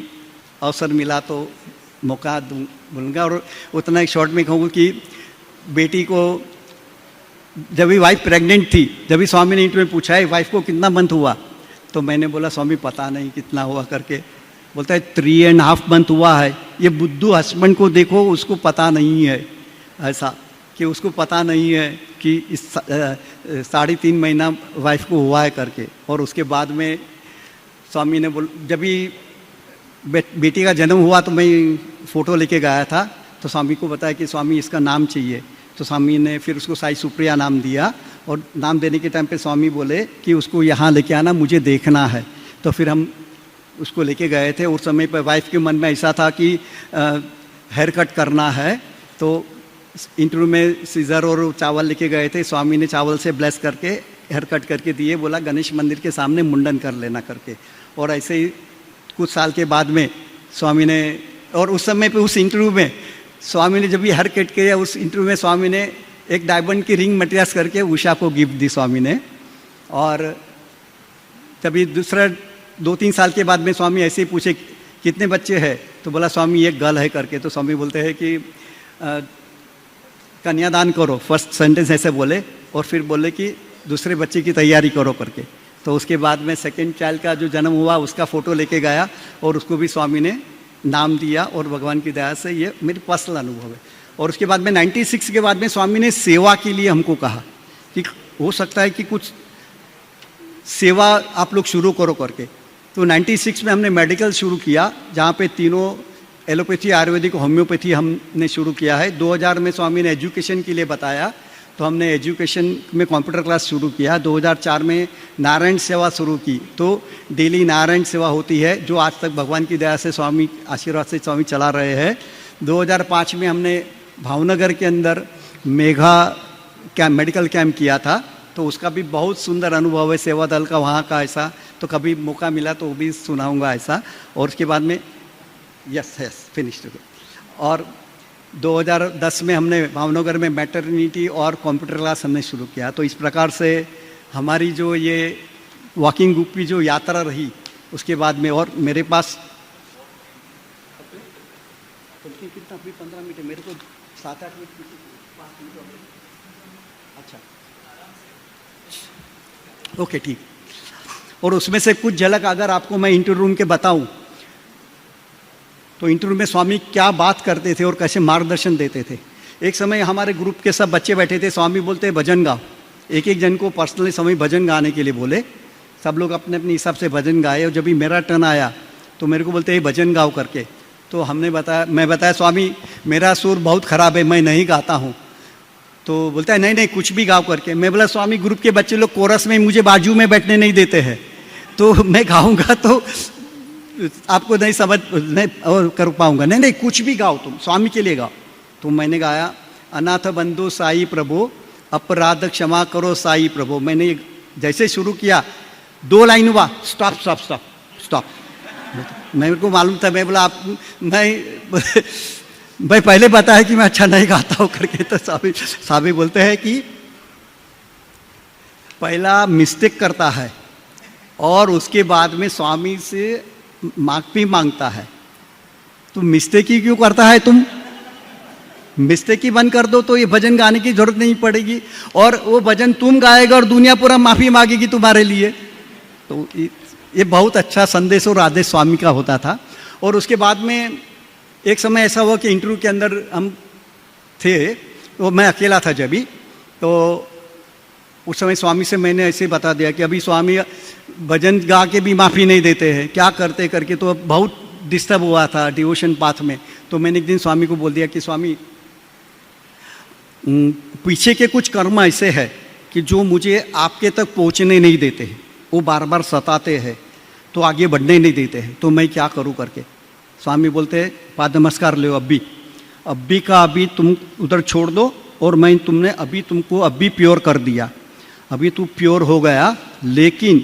अवसर मिला तो मौका दूंगा। और उतना ही शॉर्ट में कहूँ कि बेटी को जब भी वाइफ प्रेग्नेंट थी, जब भी स्वामी ने इंटरव्यू में पूछा है वाइफ को कितना मंथ हुआ, तो मैंने बोला स्वामी पता नहीं कितना हुआ करके। बोलता है 3.5 मंथ हुआ है। ये बुद्धू हस्बैंड को देखो, उसको पता नहीं है, ऐसा कि उसको पता नहीं है कि इस 3.5 महीना वाइफ को हुआ है करके। और उसके बाद में स्वामी ने जब भी बेटी का जन्म हुआ तो मैं फ़ोटो लेके गया था, तो स्वामी को बताया कि स्वामी इसका नाम चाहिए। तो स्वामी ने फिर उसको साई सुप्रिया नाम दिया। और नाम देने के टाइम पे स्वामी बोले कि उसको यहाँ लेके आना, मुझे देखना है। तो फिर हम उसको लेके गए थे। उस समय पर वाइफ के मन में ऐसा था कि हेयर कट करना है, तो इंटरव्यू में सीजर और चावल लेके गए थे। स्वामी ने चावल से ब्लेस करके हेयर कट करके दिए, बोला गणेश मंदिर के सामने मुंडन कर लेना करके। और ऐसे ही कुछ साल के बाद में स्वामी ने, और उस समय पे उस इंटरव्यू में स्वामी ने जब भी हेयर कट किया, उस इंटरव्यू में स्वामी ने एक डायमंड की रिंग मटेरियल्स करके उषा को गिफ्ट दी स्वामी ने। और तभी दूसरा 2-3 साल के बाद में स्वामी ऐसे ही पूछे कितने बच्चे हैं, तो बोला स्वामी एक गर्ल है करके। तो स्वामी बोलते हैं कि कन्यादान करो, फर्स्ट सेंटेंस ऐसे बोले, और फिर बोले कि दूसरे बच्चे की तैयारी करो करके। तो उसके बाद में सेकेंड चाइल्ड का जो जन्म हुआ उसका फ़ोटो लेके गया और उसको भी स्वामी ने नाम दिया। और भगवान की दया से ये मेरी पर्सनल अनुभव है। और उसके बाद में 96 के बाद में स्वामी ने सेवा के लिए हमको कहा कि हो सकता है कि कुछ सेवा आप लोग शुरू करो करके। तो 96 में हमने मेडिकल शुरू किया, जहाँ पे तीनों एलोपैथी, आयुर्वेदिक, होम्योपैथी हमने शुरू किया है। 2000 में स्वामी ने एजुकेशन के लिए बताया, तो हमने एजुकेशन में कंप्यूटर क्लास शुरू किया। 2004 में नारायण सेवा शुरू की, तो डेली नारायण सेवा होती है, जो आज तक भगवान की दया से स्वामी आशीर्वाद से स्वामी चला रहे हैं। 2005 में हमने भावनगर के अंदर मेघा कैम्प, मेडिकल कैंप किया था, तो उसका भी बहुत सुंदर अनुभव है सेवा दल का वहाँ का। ऐसा तो कभी मौका मिला तो वो भी सुनाऊंगा ऐसा। और उसके बाद में यस फिनिश्ड। और 2010 में हमने भावनगर में मैटरनिटी और कंप्यूटर क्लास हमने शुरू किया। तो इस प्रकार से हमारी जो ये वॉकिंग ग्रुप की जो यात्रा रही, उसके बाद में, और मेरे पास कितना 15 मिनट है, मेरे को 7-8 मिनट। अच्छा ओके ठीक। और उसमें से कुछ झलक अगर आपको मैं इंटरव्यू रूम के बताऊं, तो इंटरव्यू में स्वामी क्या बात करते थे और कैसे मार्गदर्शन देते थे। एक समय हमारे ग्रुप के सब बच्चे बैठे थे, स्वामी बोलते भजन गाओ। एक एक जन को पर्सनली स्वामी भजन गाने के लिए बोले। सब लोग अपने अपने हिसाब से भजन गाए। और जब भी मेरा टर्न आया तो मेरे को बोलते हैं भजन गाओ करके। तो हमने बताया, मैं बताया स्वामी मेरा सुर बहुत ख़राब है, मैं नहीं गाता हूँ। तो बोलता है नहीं नहीं कुछ भी गाओ करके। मैं बोला स्वामी ग्रुप के बच्चे लोग कोरस में मुझे बाजू में बैठने नहीं देते हैं, तो मैं गाऊंगा तो आपको नहीं समझ नहीं और कर पाऊंगा। नहीं नहीं, कुछ भी गाओ, तुम स्वामी के लिए गाओ। तो मैंने गाया, अनाथ बंधु साई प्रभु, अपराध क्षमा करो साई प्रभु। मैंने जैसे शुरू किया 2 लाइन हुआ, स्टॉप स्टॉप स्टॉप स्टॉप। मेरे को मालूम था, मैं बोला आप मैं पहले बताया कि मैं अच्छा नहीं गाता हूँ करके। तो साहब बोलते हैं कि पहला मिस्टेक करता है और उसके बाद में स्वामी से माफी मांगता है। तुम मिस्टेक ही क्यों करता है? तुम मिस्टेक ही बंद कर दो तो ये भजन गाने की जरूरत नहीं पड़ेगी, और वो भजन तुम गाएगा और दुनिया पूरा माफी मांगेगी तुम्हारे लिए। तो ये बहुत अच्छा संदेश और आदेश स्वामी का होता था। और उसके बाद में एक समय ऐसा हुआ कि इंटरव्यू के अंदर हम थे, तो मैं अकेला था जब भी। तो उस समय स्वामी से मैंने ऐसे बता दिया कि अभी स्वामी भजन गा के भी माफ़ी नहीं देते हैं, क्या करते करके। तो बहुत डिस्टर्ब हुआ था डिवोशन पाथ में। तो मैंने एक दिन स्वामी को बोल दिया कि स्वामी, पीछे के कुछ कर्म ऐसे है कि जो मुझे आपके तक पहुंचने नहीं देते हैं, वो बार बार सताते हैं, तो आगे बढ़ने नहीं देते हैं, तो मैं क्या करूं करके। स्वामी बोलते हैं, पाद नमस्कार ले, अभी का अभी तुम उधर छोड़ दो, और मैं तुमको अभी प्योर कर दिया, अभी तू प्योर हो गया। लेकिन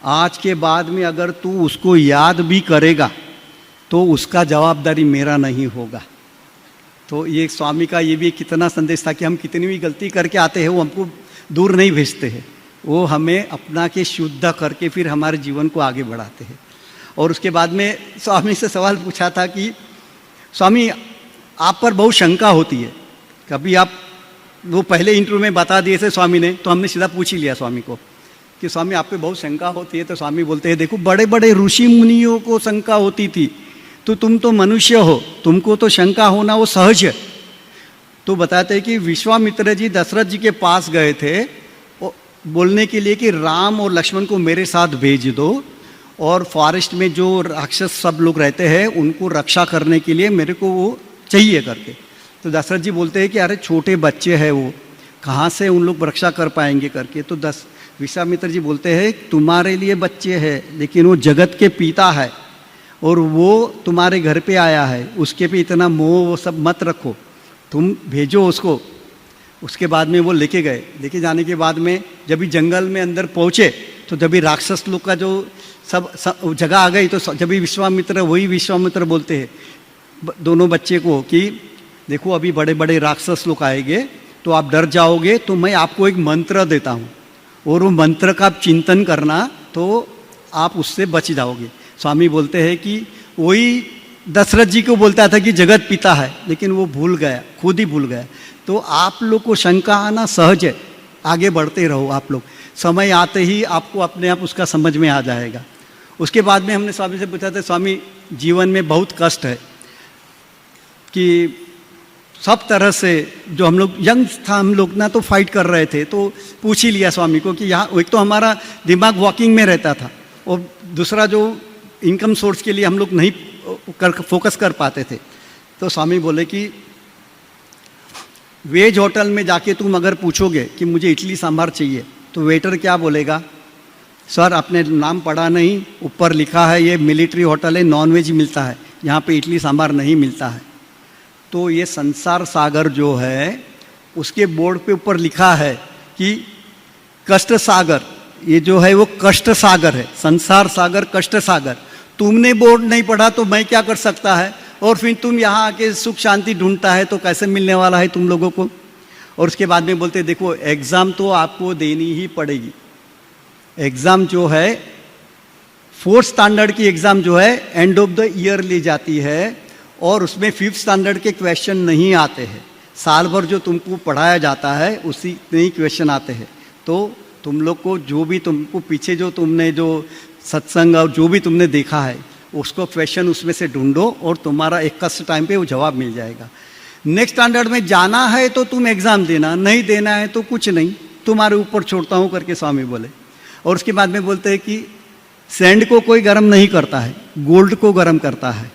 आज के बाद में अगर तू उसको याद भी करेगा तो उसका जवाबदारी मेरा नहीं होगा। तो ये स्वामी का ये भी कितना संदेश था कि हम कितनी भी गलती करके आते हैं, वो हमको दूर नहीं भेजते हैं, वो हमें अपना के शुद्ध करके फिर हमारे जीवन को आगे बढ़ाते हैं। और उसके बाद में स्वामी से सवाल पूछा था कि स्वामी, आप पर बहुत शंका होती है, कभी आप, वो पहले इंटरव्यू में बता दिए थे स्वामी ने, तो हमने सीधा पूछ ही लिया स्वामी को कि स्वामी आप पे बहुत शंका होती है। तो स्वामी बोलते हैं, देखो बड़े बड़े ऋषि मुनियों को शंका होती थी, तो तुम तो मनुष्य हो, तुमको तो शंका होना वो सहज है। तो बताते हैं कि विश्वामित्र जी दशरथ जी के पास गए थे बोलने के लिए कि राम और लक्ष्मण को मेरे साथ भेज दो, और फॉरेस्ट में जो राक्षस सब लोग रहते हैं उनको रक्षा करने के लिए मेरे को वो चाहिए करके। तो दशरथ जी बोलते हैं कि अरे छोटे बच्चे हैं, वो कहाँ से उन लोग रक्षा कर पाएंगे करके। तो विश्वामित्र जी बोलते हैं, तुम्हारे लिए बच्चे हैं, लेकिन वो जगत के पिता है और वो तुम्हारे घर पे आया है, उसके पे इतना मोह वो सब मत रखो, तुम भेजो उसको। उसके बाद में वो लेके गए। लेके जाने के बाद में जब भी जंगल में अंदर पहुँचे, तो जब भी राक्षस लोग का जो सब जगह आ गई, तो जब भी विश्वामित्र बोलते हैं दोनों बच्चे को कि देखो अभी बड़े बड़े राक्षस लोग आएंगे, तो आप डर जाओगे, तो मैं आपको एक मंत्र देता हूँ, और वो मंत्र का आप चिंतन करना, तो आप उससे बच जाओगे। स्वामी बोलते हैं कि वही दशरथ जी को बोलता था कि जगत पिता है, लेकिन वो भूल गया, खुद ही भूल गया। तो आप लोग को शंका आना सहज है, आगे बढ़ते रहो आप लोग, समय आते ही आपको अपने आप उसका समझ में आ जाएगा। उसके बाद में हमने स्वामी से पूछा था, स्वामी जीवन में बहुत कष्ट है कि सब तरह से, जो हम लोग यंग था हम लोग ना, तो फाइट कर रहे थे। तो पूछ ही लिया स्वामी को कि यहाँ एक तो हमारा दिमाग वॉकिंग में रहता था, और दूसरा जो इनकम सोर्स के लिए हम लोग नहीं फोकस कर पाते थे। तो स्वामी बोले कि वेज होटल में जाके तुम अगर पूछोगे कि मुझे इडली सांभर चाहिए, तो वेटर क्या बोलेगा, सर आपने नाम पढ़ा नहीं, ऊपर लिखा है ये मिलिट्री होटल है, नॉन वेज मिलता है, यहाँ पे इडली सांभर नहीं मिलता है। तो ये संसार सागर जो है, उसके बोर्ड पे ऊपर लिखा है कि कष्ट सागर, ये जो है वो कष्ट सागर है, संसार सागर कष्ट सागर। तुमने बोर्ड नहीं पढ़ा तो मैं क्या कर सकता है, और फिर तुम यहाँ आके सुख शांति ढूंढता है, तो कैसे मिलने वाला है तुम लोगों को। और उसके बाद में बोलते देखो एग्ज़ाम तो आपको देनी ही पड़ेगी। एग्ज़ाम जो है 4th स्टैंडर्ड की एग्ज़ाम जो है एंड ऑफ द ईयर ली जाती है, और उसमें 5th स्टैंडर्ड के क्वेश्चन नहीं आते हैं। साल भर जो तुमको पढ़ाया जाता है उसी नहीं क्वेश्चन आते हैं। तो तुम लोग को जो भी तुमको पीछे जो तुमने जो सत्संग और जो भी तुमने देखा है, उसको क्वेश्चन उसमें से ढूंढो, और तुम्हारा एक कस्ट टाइम पे वो जवाब मिल जाएगा। नेक्स्ट स्टैंडर्ड में जाना है तो तुम एग्ज़ाम देना, नहीं देना है तो कुछ नहीं, तुम्हारे ऊपर छोड़ता हूँ करके स्वामी बोले। और उसके बाद में बोलते हैं कि सैंड को कोई गर्म नहीं करता है, गोल्ड को गर्म करता है।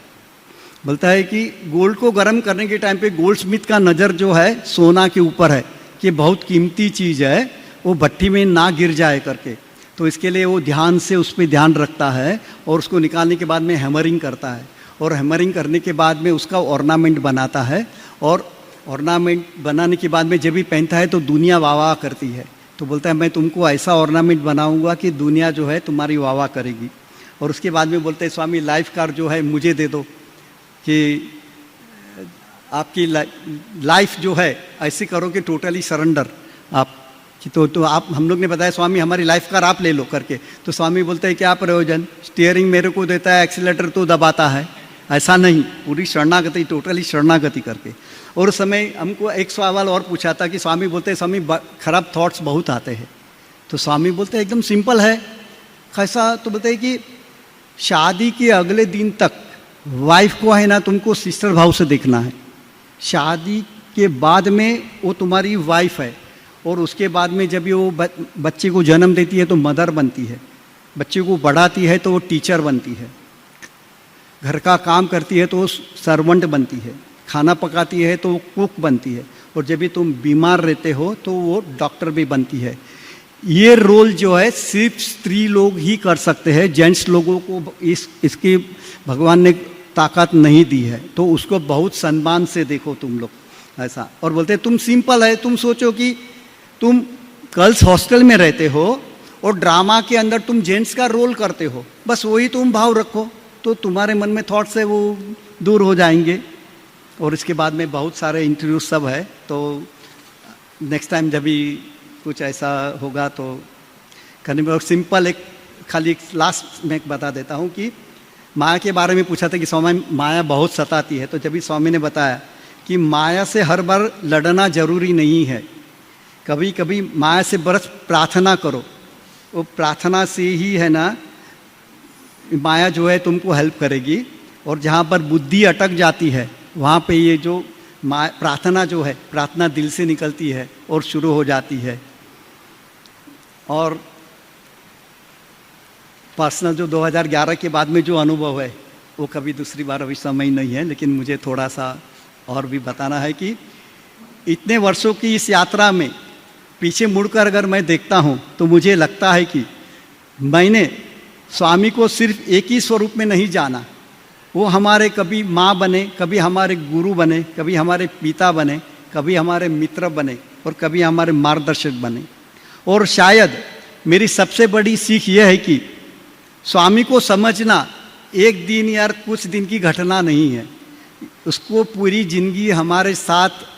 बोलता है कि गोल्ड को गर्म करने के टाइम पे गोल्ड स्मिथ का नज़र जो है सोना के ऊपर है कि बहुत कीमती चीज़ है, वो भट्टी में ना गिर जाए करके। तो इसके लिए वो ध्यान से उस पर ध्यान रखता है और उसको निकालने के बाद में हैमरिंग करता है, और हैमरिंग करने के बाद में उसका ऑर्नामेंट बनाता है, और ऑर्नामेंट बनाने के बाद में जब भी पहनता है तो दुनिया वाह वाह करती है। तो बोलता है मैं तुमको ऐसा ऑर्नामेंट बनाऊंगा कि दुनिया जो है तुम्हारी वाह वाह करेगी। और उसके बाद में बोलते हैं स्वामी लाइफ कार्ड जो है मुझे दे दो कि आपकी लाइफ जो है ऐसे करो कि टोटली सरेंडर आप कि तो आप, हम लोग ने बताया स्वामी हमारी लाइफ कार आप ले लो करके। तो स्वामी बोलते हैं क्या प्रयोजन, स्टीयरिंग मेरे को देता है, एक्सीलेटर तो दबाता है, ऐसा नहीं, पूरी शरणागति, टोटली शरणागति करके। और उस समय हमको एक सवाल और पूछा था कि स्वामी बोलते हैं स्वामी खराब थॉट्स बहुत आते हैं। तो स्वामी बोलते हैं एकदम सिंपल है, कैसा, तो बोलते हैं कि शादी के अगले दिन तक वाइफ को है ना तुमको सिस्टर भाव से देखना है, शादी के बाद में वो तुम्हारी वाइफ है, और उसके बाद में जब वो बच्चे को जन्म देती है तो मदर बनती है, बच्चे को बढ़ाती है तो वो टीचर बनती है, घर का काम करती है तो वो सर्वेंट बनती है, खाना पकाती है तो वो कुक बनती है, और जब भी तुम बीमार रहते हो तो वो डॉक्टर भी बनती है। ये रोल जो है सिर्फ स्त्री लोग ही कर सकते हैं, जेंट्स लोगों को इसकी भगवान ने ताकत नहीं दी है। तो उसको बहुत सम्मान से देखो तुम लोग ऐसा। और बोलते हैं तुम सिंपल है, तुम सोचो कि तुम गर्ल्स हॉस्टल में रहते हो और ड्रामा के अंदर तुम जेंट्स का रोल करते हो, बस वही तुम भाव रखो तो तुम्हारे मन में थॉट्स है वो दूर हो जाएंगे। और इसके बाद में बहुत सारे इंटरव्यू सब है, तो नेक्स्ट टाइम जब भी कुछ ऐसा होगा तो करने में। और सिंपल एक खाली लास्ट में बता देता हूँ कि माया के बारे में पूछा था कि स्वामी माया बहुत सताती है, तो जब भी स्वामी ने बताया कि माया से हर बार लड़ना जरूरी नहीं है, कभी कभी माया से बस प्रार्थना करो, वो प्रार्थना से ही है ना माया जो है तुमको हेल्प करेगी। और जहाँ पर बुद्धि अटक जाती है वहाँ पे ये जो प्रार्थना जो है, प्रार्थना दिल से निकलती है और शुरू हो जाती है। और पर्सनल जो 2011 के बाद में जो अनुभव है वो कभी दूसरी बार अभी समय नहीं है, लेकिन मुझे थोड़ा सा और भी बताना है कि इतने वर्षों की इस यात्रा में पीछे मुड़कर अगर मैं देखता हूँ तो मुझे लगता है कि मैंने स्वामी को सिर्फ एक ही स्वरूप में नहीं जाना, वो हमारे कभी माँ बने, कभी हमारे गुरु बने, कभी हमारे पिता बने, कभी हमारे मित्र बने और कभी हमारे मार्गदर्शक बने। और शायद मेरी सबसे बड़ी सीख यह है कि स्वामी को समझना एक दिन या कुछ दिन की घटना नहीं है, उसको पूरी जिंदगी हमारे साथ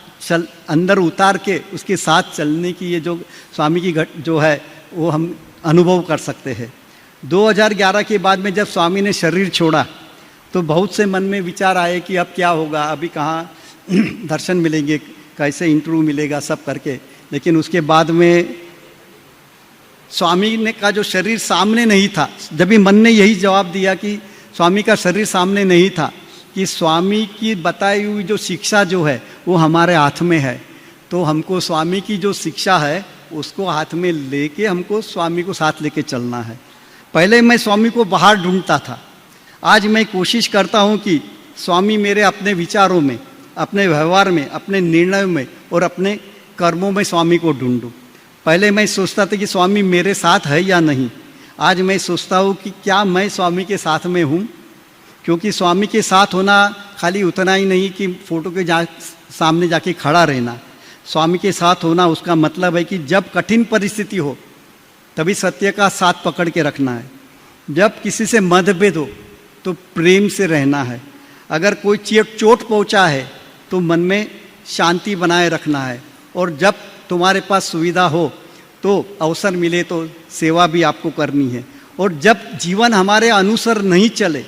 अंदर उतार के उसके साथ चलने की ये जो स्वामी की जो है वो हम अनुभव कर सकते हैं। 2011 के बाद में जब स्वामी ने शरीर छोड़ा तो बहुत से मन में विचार आए कि अब क्या होगा, अभी कहाँ दर्शन मिलेंगे, कैसे इंटरव्यू मिलेगा, सब करके। लेकिन उसके बाद में स्वामी ने का जो शरीर सामने नहीं था, जब भी मन ने यही जवाब दिया कि स्वामी का शरीर सामने नहीं था, कि स्वामी की बताई हुई जो शिक्षा जो है वो हमारे हाथ में है, तो हमको स्वामी की जो शिक्षा है उसको हाथ में लेके हमको स्वामी को साथ लेके चलना है। पहले मैं स्वामी को बाहर ढूंढता था, आज मैं कोशिश करता हूँ कि स्वामी मेरे अपने विचारों में, अपने व्यवहार में, अपने निर्णयों में और अपने कर्मों में स्वामी को ढूंढूं। पहले मैं सोचता था कि स्वामी मेरे साथ है या नहीं, आज मैं सोचता हूँ कि क्या मैं स्वामी के साथ में हूँ। क्योंकि स्वामी के साथ होना खाली उतना ही नहीं कि फोटो के सामने जाके खड़ा रहना, स्वामी के साथ होना उसका मतलब है कि जब कठिन परिस्थिति हो तभी सत्य का साथ पकड़ के रखना है, जब किसी से मतभेद हो तो प्रेम से रहना है, अगर कोई चोट पहुंचा है तो मन में शांति बनाए रखना है, और जब तुम्हारे पास सुविधा हो तो अवसर मिले तो सेवा भी आपको करनी है, और जब जीवन हमारे अनुसार नहीं चले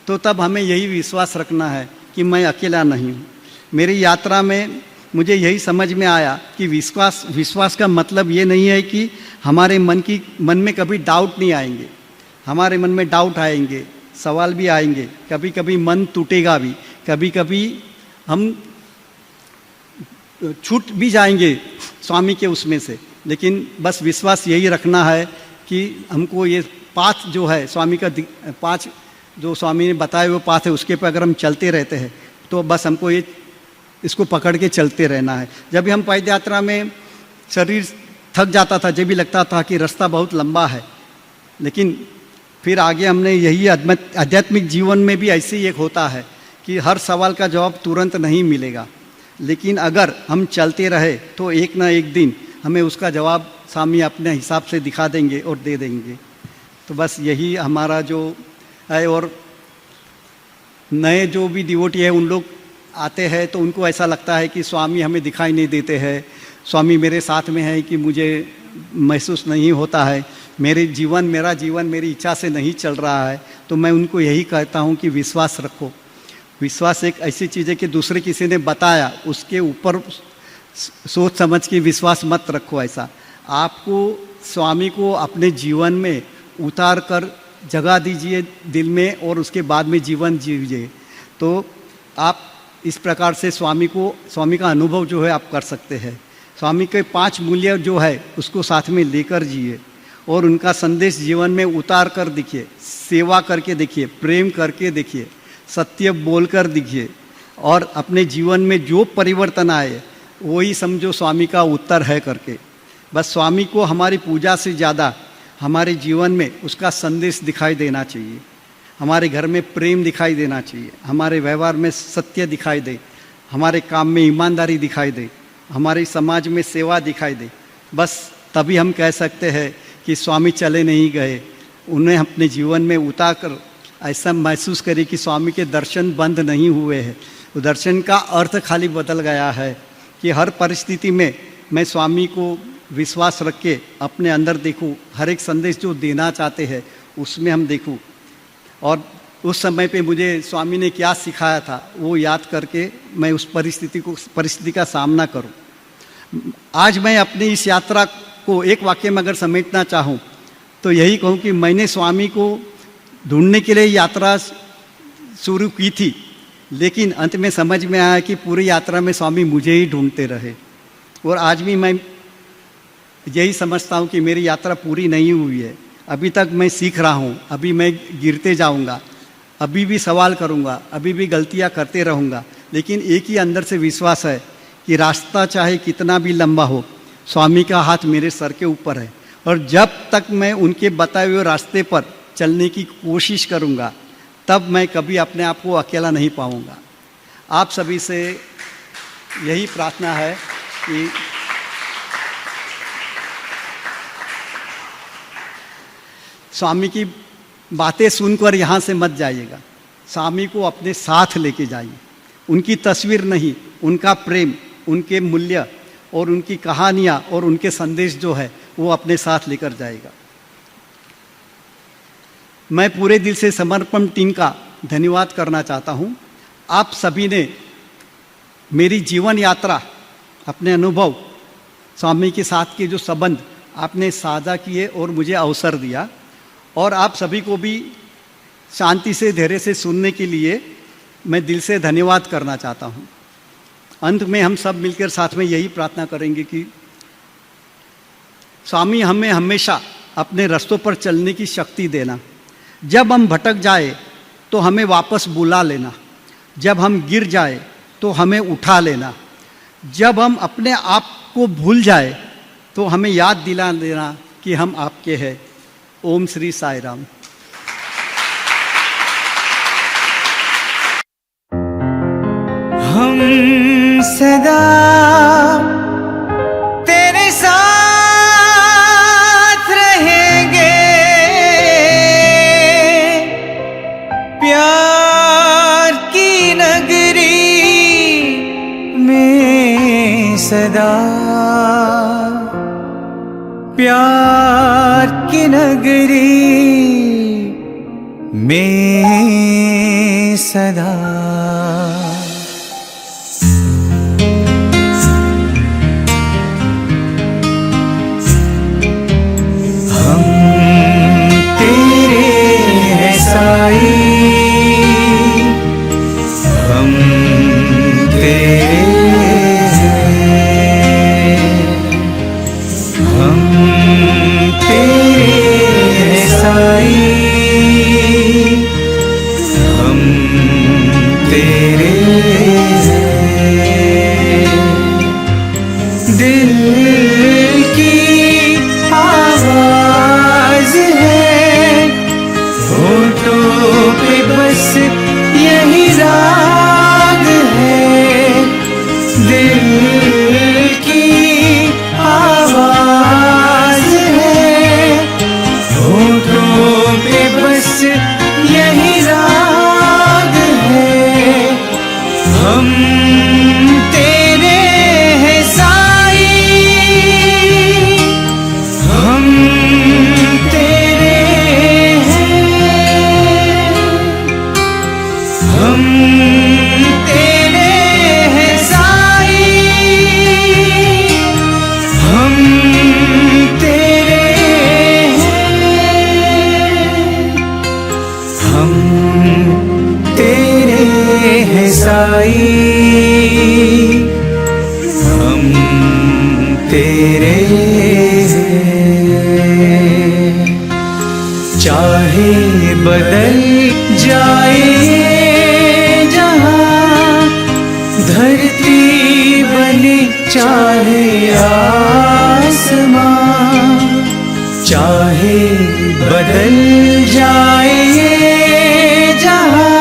तो तब हमें यही विश्वास रखना है कि मैं अकेला नहीं हूँ। मेरी यात्रा में मुझे यही समझ में आया कि विश्वास का मतलब ये नहीं है कि हमारे मन में कभी डाउट नहीं आएंगे, हमारे मन में डाउट आएंगे, सवाल भी आएंगे, कभी कभी मन टूटेगा भी, कभी कभी हम छूट भी जाएंगे स्वामी के उसमें से, लेकिन बस विश्वास यही रखना है कि हमको ये पाथ जो है स्वामी का 5 जो स्वामी ने बताए वो पाथ है उसके पर अगर हम चलते रहते हैं तो बस हमको ये इसको पकड़ के चलते रहना है। जब भी हम पैदल यात्रा में शरीर थक जाता था, जब भी लगता था कि रास्ता बहुत लंबा है, लेकिन फिर आगे हमने यही आध्यात्मिक जीवन में भी ऐसे ही एक होता है कि हर सवाल का जवाब तुरंत नहीं मिलेगा, लेकिन अगर हम चलते रहे तो एक ना एक दिन हमें उसका जवाब स्वामी अपने हिसाब से दिखा देंगे और दे देंगे। तो बस यही हमारा जो है। और नए जो भी डिवोटी है उन लोग आते हैं तो उनको ऐसा लगता है कि स्वामी हमें दिखाई नहीं देते हैं, स्वामी मेरे साथ में है कि मुझे महसूस नहीं होता है, मेरा जीवन मेरी इच्छा से नहीं चल रहा है। तो मैं उनको यही कहता हूँ कि विश्वास रखो। विश्वास एक ऐसी चीज़ है कि दूसरे किसी ने बताया उसके ऊपर सोच समझ के विश्वास मत रखो। ऐसा आपको स्वामी को अपने जीवन में उतार कर जगा दीजिए दिल में, और उसके बाद में जीवन जीजिए। तो आप इस प्रकार से स्वामी का अनुभव जो है आप कर सकते हैं। स्वामी के 5 मूल्य जो है उसको साथ में लेकर जिए और उनका संदेश जीवन में उतार कर दिखिए, सेवा करके देखिए, प्रेम करके देखिए, सत्य बोलकर दिखिए, और अपने जीवन में जो परिवर्तन आए वही समझो स्वामी का उत्तर है करके। बस स्वामी को हमारी पूजा से ज़्यादा हमारे जीवन में उसका संदेश दिखाई देना चाहिए, हमारे घर में प्रेम दिखाई देना चाहिए, हमारे व्यवहार में सत्य दिखाई दे, हमारे काम में ईमानदारी दिखाई दे, हमारे समाज में सेवा दिखाई दे। बस तभी हम कह सकते हैं कि स्वामी चले नहीं गए, उन्हें अपने जीवन में उतार कर ऐसा महसूस करें कि स्वामी के दर्शन बंद नहीं हुए हैं। वो दर्शन का अर्थ खाली बदल गया है कि हर परिस्थिति में मैं स्वामी को विश्वास रख के अपने अंदर देखूं, हर एक संदेश जो देना चाहते हैं उसमें हम देखूं, और उस समय पे मुझे स्वामी ने क्या सिखाया था वो याद करके मैं उस परिस्थिति का सामना करूं। आज मैं अपनी इस यात्रा को एक वाक्य में अगर समेटना चाहूँ तो यही कहूँ कि मैंने स्वामी को ढूंढने के लिए यात्रा शुरू की थी, लेकिन अंत में समझ में आया कि पूरी यात्रा में स्वामी मुझे ही ढूंढते रहे। और आज भी मैं यही समझता हूँ कि मेरी यात्रा पूरी नहीं हुई है, अभी तक मैं सीख रहा हूँ, अभी मैं गिरते जाऊँगा, अभी भी सवाल करूँगा, अभी भी गलतियाँ करते रहूँगा, लेकिन एक ही अंदर से विश्वास है कि रास्ता चाहे कितना भी लंबा हो, स्वामी का हाथ मेरे सर के ऊपर है, और जब तक मैं उनके बताए हुए रास्ते पर चलने की कोशिश करूँगा तब मैं कभी अपने आप को अकेला नहीं पाऊँगा। आप सभी से यही प्रार्थना है कि स्वामी की बातें सुनकर यहाँ से मत जाइएगा, स्वामी को अपने साथ लेके जाइए। उनकी तस्वीर नहीं, उनका प्रेम, उनके मूल्य और उनकी कहानियाँ और उनके संदेश जो है वो अपने साथ लेकर जाएगा। मैं पूरे दिल से समर्पण टीम का धन्यवाद करना चाहता हूँ। आप सभी ने मेरी जीवन यात्रा, अपने अनुभव, स्वामी के साथ के जो संबंध आपने साझा किए और मुझे अवसर दिया, और आप सभी को भी शांति से, धैर्य से सुनने के लिए मैं दिल से धन्यवाद करना चाहता हूँ। अंत में हम सब मिलकर साथ में यही प्रार्थना करेंगे कि स्वामी हमें हमेशा अपने रास्तों पर चलने की शक्ति देना। जब हम भटक जाए तो हमें वापस बुला लेना, जब हम गिर जाए तो हमें उठा लेना, जब हम अपने आप को भूल जाए तो हमें याद दिला देना कि हम आपके हैं। ओम श्री साई राम। हम सदा तेरे साथ रहेंगे, प्यार की नगरी में सदा, प्यार की नगरी में सदा। हम दिल की आवाज है, होठों पे बस यही राग है। हम तेरे हैं साई, हम तेरे हैं, हम तेरे हैं साई, हम तेरे हैं, हम तेरे हैं साई, हम तेरे हैं। चाहे बदल जाए जहां, धरती बने चाहे आसमां, चाहे बदल जाए जहां,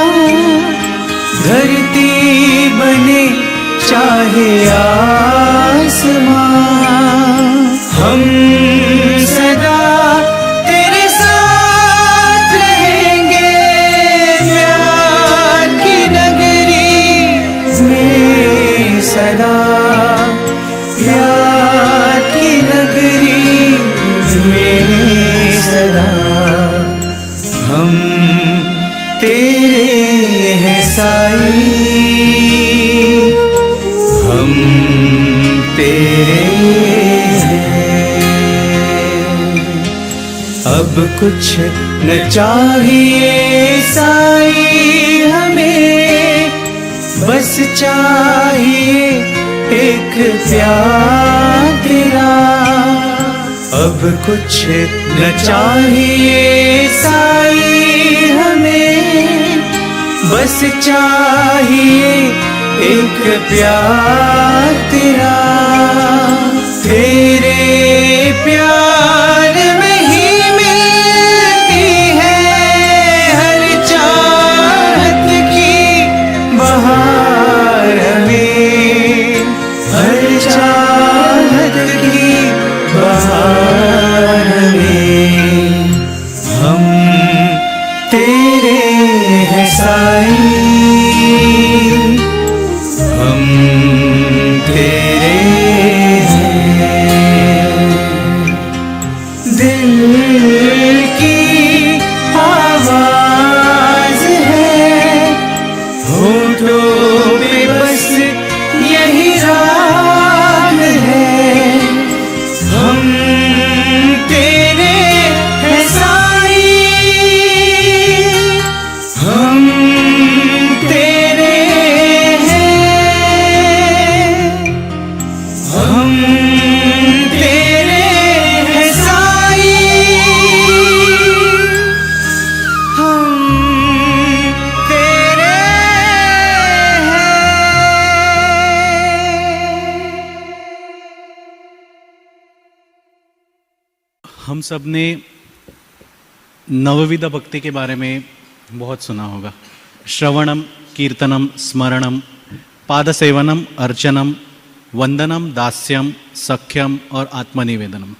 धरती बने चाहे आसमां, हम सदा तेरे साथ रहेंगे। प्यार की नगरी में सदा, प्यार की नगरी में सदा, हम तेरे हैं साई, हम तेरे हैं। अब कुछ न चाहिए साई हमें, बस चाहिए एक प्यार तेरा। अब कुछ न चाहिए साई हमें, बस चाहिए एक प्यार तेरा। तेरे प्यार में ही मिलती है हर चाहत की बहार हमें, हर चाहत की बहार हमें। हम तेरे हैं साई, हम तेरे हैं। दिल की आवाज है, होठों पे बस यही राग है। हम तेरे हैं साई, हम तेरे हैं, हम तेरे हैं साई, हम तेरे हैं। हम सब ने नवविध भक्ति के बारे में बहुत सुना होगा। श्रवणम, कीर्तनम, स्मरणम, पादसेवनम, अर्चनम, वंदनम, दास्यम, सख्यम और आत्मनिवेदनम।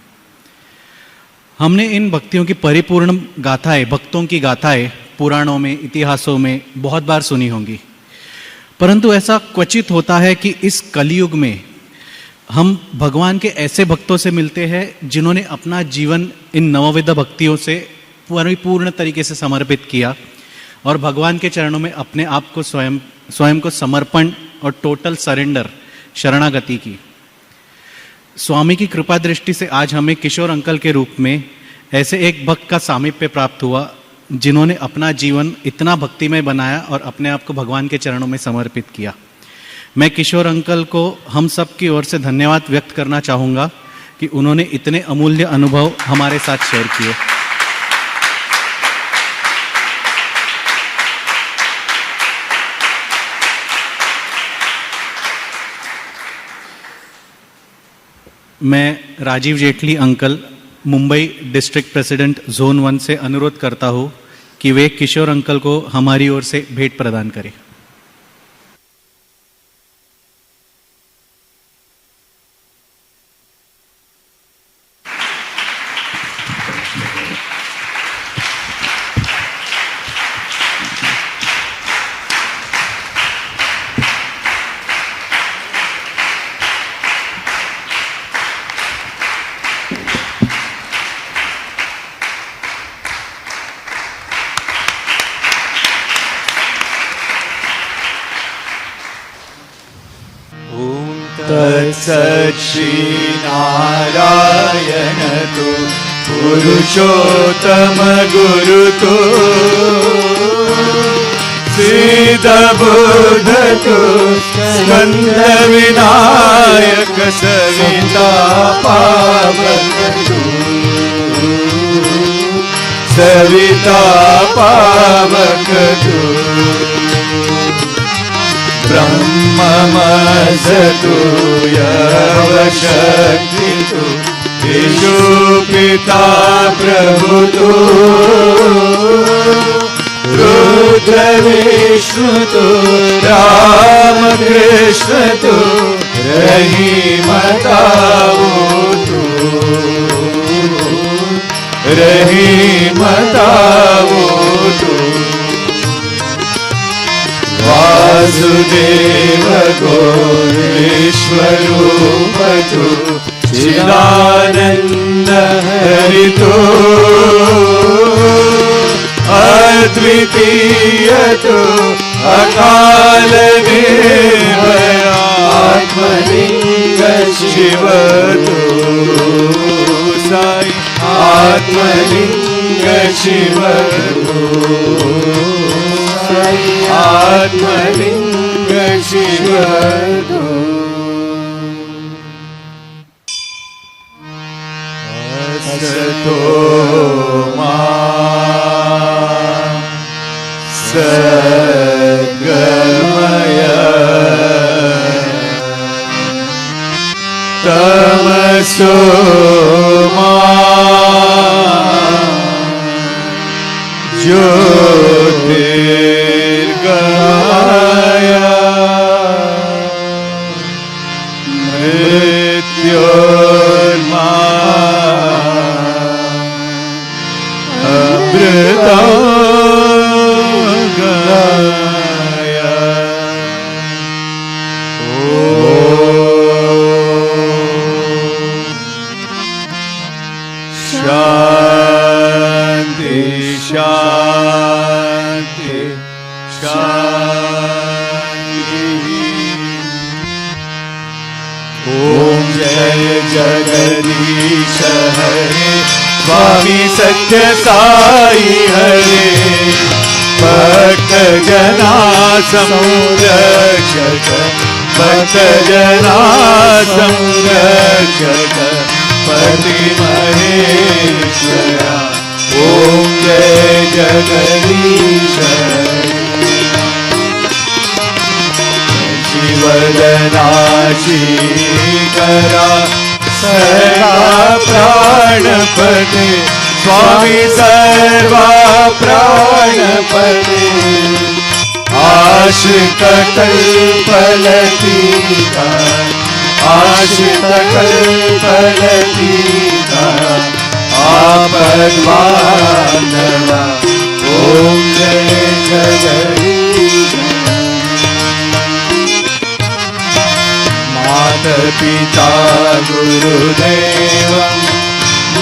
हमने इन भक्तियों की परिपूर्ण गाथाएं, भक्तों की गाथाएं पुराणों में, इतिहासों में बहुत बार सुनी होंगी, परंतु ऐसा क्वचित होता है कि इस कलयुग में हम भगवान के ऐसे भक्तों से मिलते हैं जिन्होंने अपना जीवन इन नवविध भक्तियों से परिपूर्ण तरीके से समर्पित किया और भगवान के चरणों में अपने आप को स्वयं को समर्पण और टोटल सरेंडर, शरणागति की। स्वामी की कृपा दृष्टि से आज हमें किशोर अंकल के रूप में ऐसे एक भक्त का सामीप्य प्राप्त हुआ जिन्होंने अपना जीवन इतना भक्तिमय बनाया और अपने आप को भगवान के चरणों में समर्पित किया। मैं किशोर अंकल को हम सब की ओर से धन्यवाद व्यक्त करना चाहूँगा कि उन्होंने इतने अमूल्य अनुभव हमारे साथ शेयर किए। मैं Rajeev Jaitley uncle, Mumbai district president zone 1 से अनुरोध करता हूँ कि वे किशोर अंकल को हमारी ओर से भेंट प्रदान करें। तत्सत् श्री नारायण तो पुरुषोत्तम गुरु तो सिद्ध बुद्ध तो स्कंद विनायक सविता पावक तो सविता पावक तो ब्रह्ममसतु यवशक्तितु ईशु पिता प्रभुतु रुद्र विष्णुतु राम कृष्णतु रहीमतावतु रहीमतावतु वासुदेव गोविश्वरूपतु चिदानंद हरितो अद्वितीय तो अकाल आत्मलिंग शिव तो साई आत्मलिंग शिव तो साई आत्मलिंग शिव तो असतो मा सद्गमय तमसो मा ज्योतिर्गमय मृत्योर्मा अमृता शांति शांति शांति। ओम जय जगदीश हरे स्वामी सत्य साई हरे भक्त जना संरक्षक भक्त जना संरक्षक पति महेश्वरा। ओम जय जगदीश शिवदना श्रीकरा सर्वा प्राणपते स्वामी सर्वा प्राणपते आश्रित कल्पलतिका आश्रित कल्पलतिका आपद्बांधवा। ओम जय जगदीश माता पिता गुरुदेव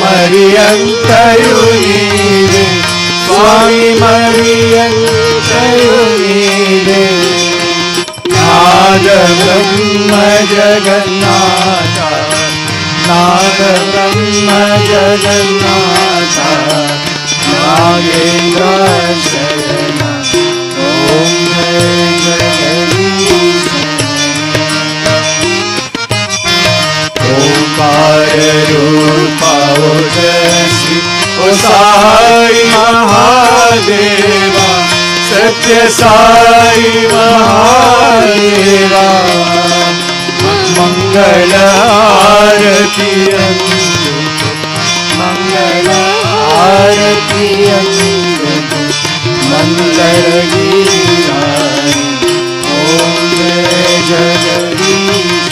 मरियंतयुनीरे स्वामी मरियंतयुनीरे नाद ब्रह्म जगन्नाथ नाद ब्रह्म जगन्नाथ नागेन्द्र शरण। ओम जय जगदीश ओंकार रूपा ओजस्वी ओ साई महादेवा सत्य साई महादेवा मंगल आरती मंगल आरती मंगल गीता। ओम जय जगदीश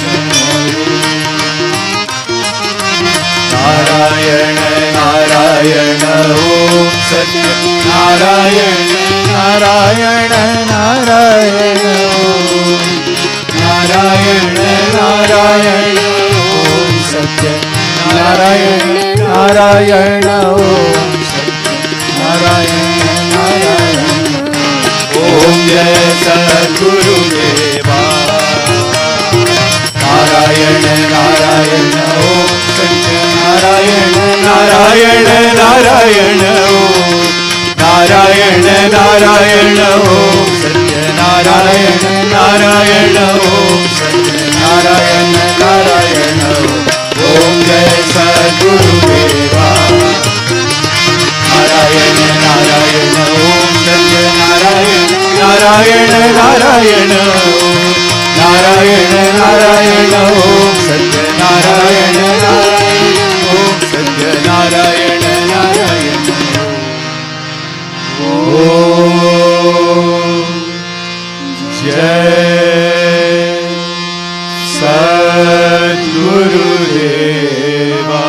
नारायण नारायण ओम सत्य नारायण नारायण नारायण ओम नारायण नारायण ओम सत्य नारायण नारायण ओम सत्य नारायण नारायण। ओम जय सद्गुरुदेवा नारायण नारायण ओम नारायण नारायण ओम सत्यनारायण नारायण ओम सत्यनारायण नारायण ओम जय सद्गुरुदेवा नारायण नारायण ओम सत्यनारायण नारायण नारायण ओम नारायण नारायण ओम सत्यनारायण नारायण ओम सत्यनारायण नारायण ओम जय सद्गुरुदेवा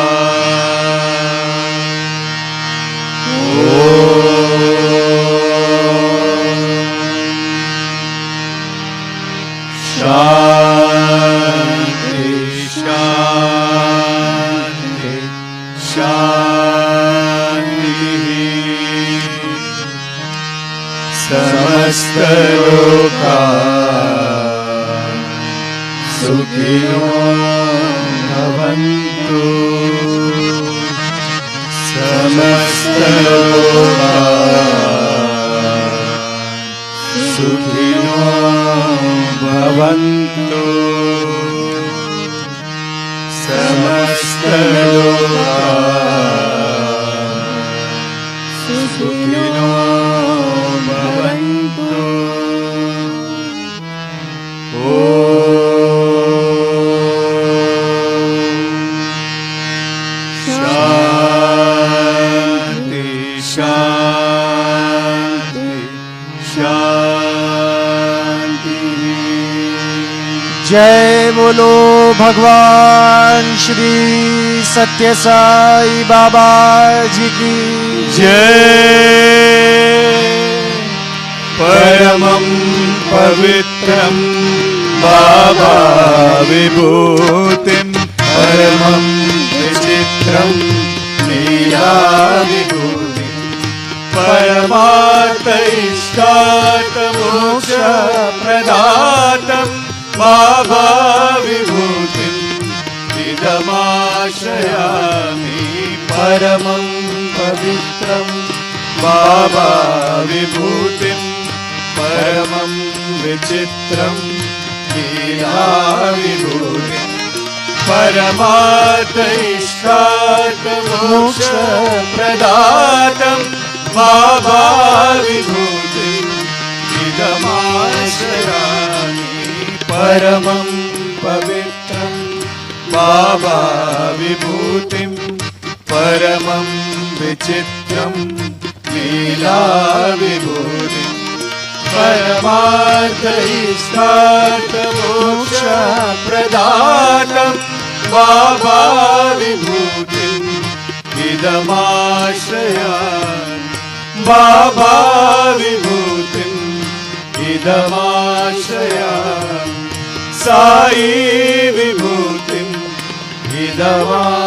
शांति शांति शांति समस्त लोका सुखिनो भवन्तु समस्त लोका सुखिनो भवन्तु समस्त लोका सुखिनो भवन्तु शांति शांति शांति जय बोलो भगवान श्री सत्य साई बाबा जी की जय परमं पवित्रं बाबा विभूतिं परमं विचित्रं लीला विभूतिं परमार्थ इष्टार्थ मोक्ष प्रदातं बाबा विभूतिं इदमाश्रयामि परमं पवित्रं बाबा विभूतिं परमं विचित्रं लीला विभूतिं परमार्थ इष्टार्थ मोक्ष प्रदातं बाबा विभूतिं इदमाश्रयामि परमं पवित्रं बाबा विभूतिं परमं विचित्रं लीला विभूतिं परमार्थ इष्टार्थ मोक्ष प्रदातं बाबा विभूतिं इदमाश्रयामि बाबा विभूतिं इदमाश्रयामि साई विभूतिं इदमाश्रयामि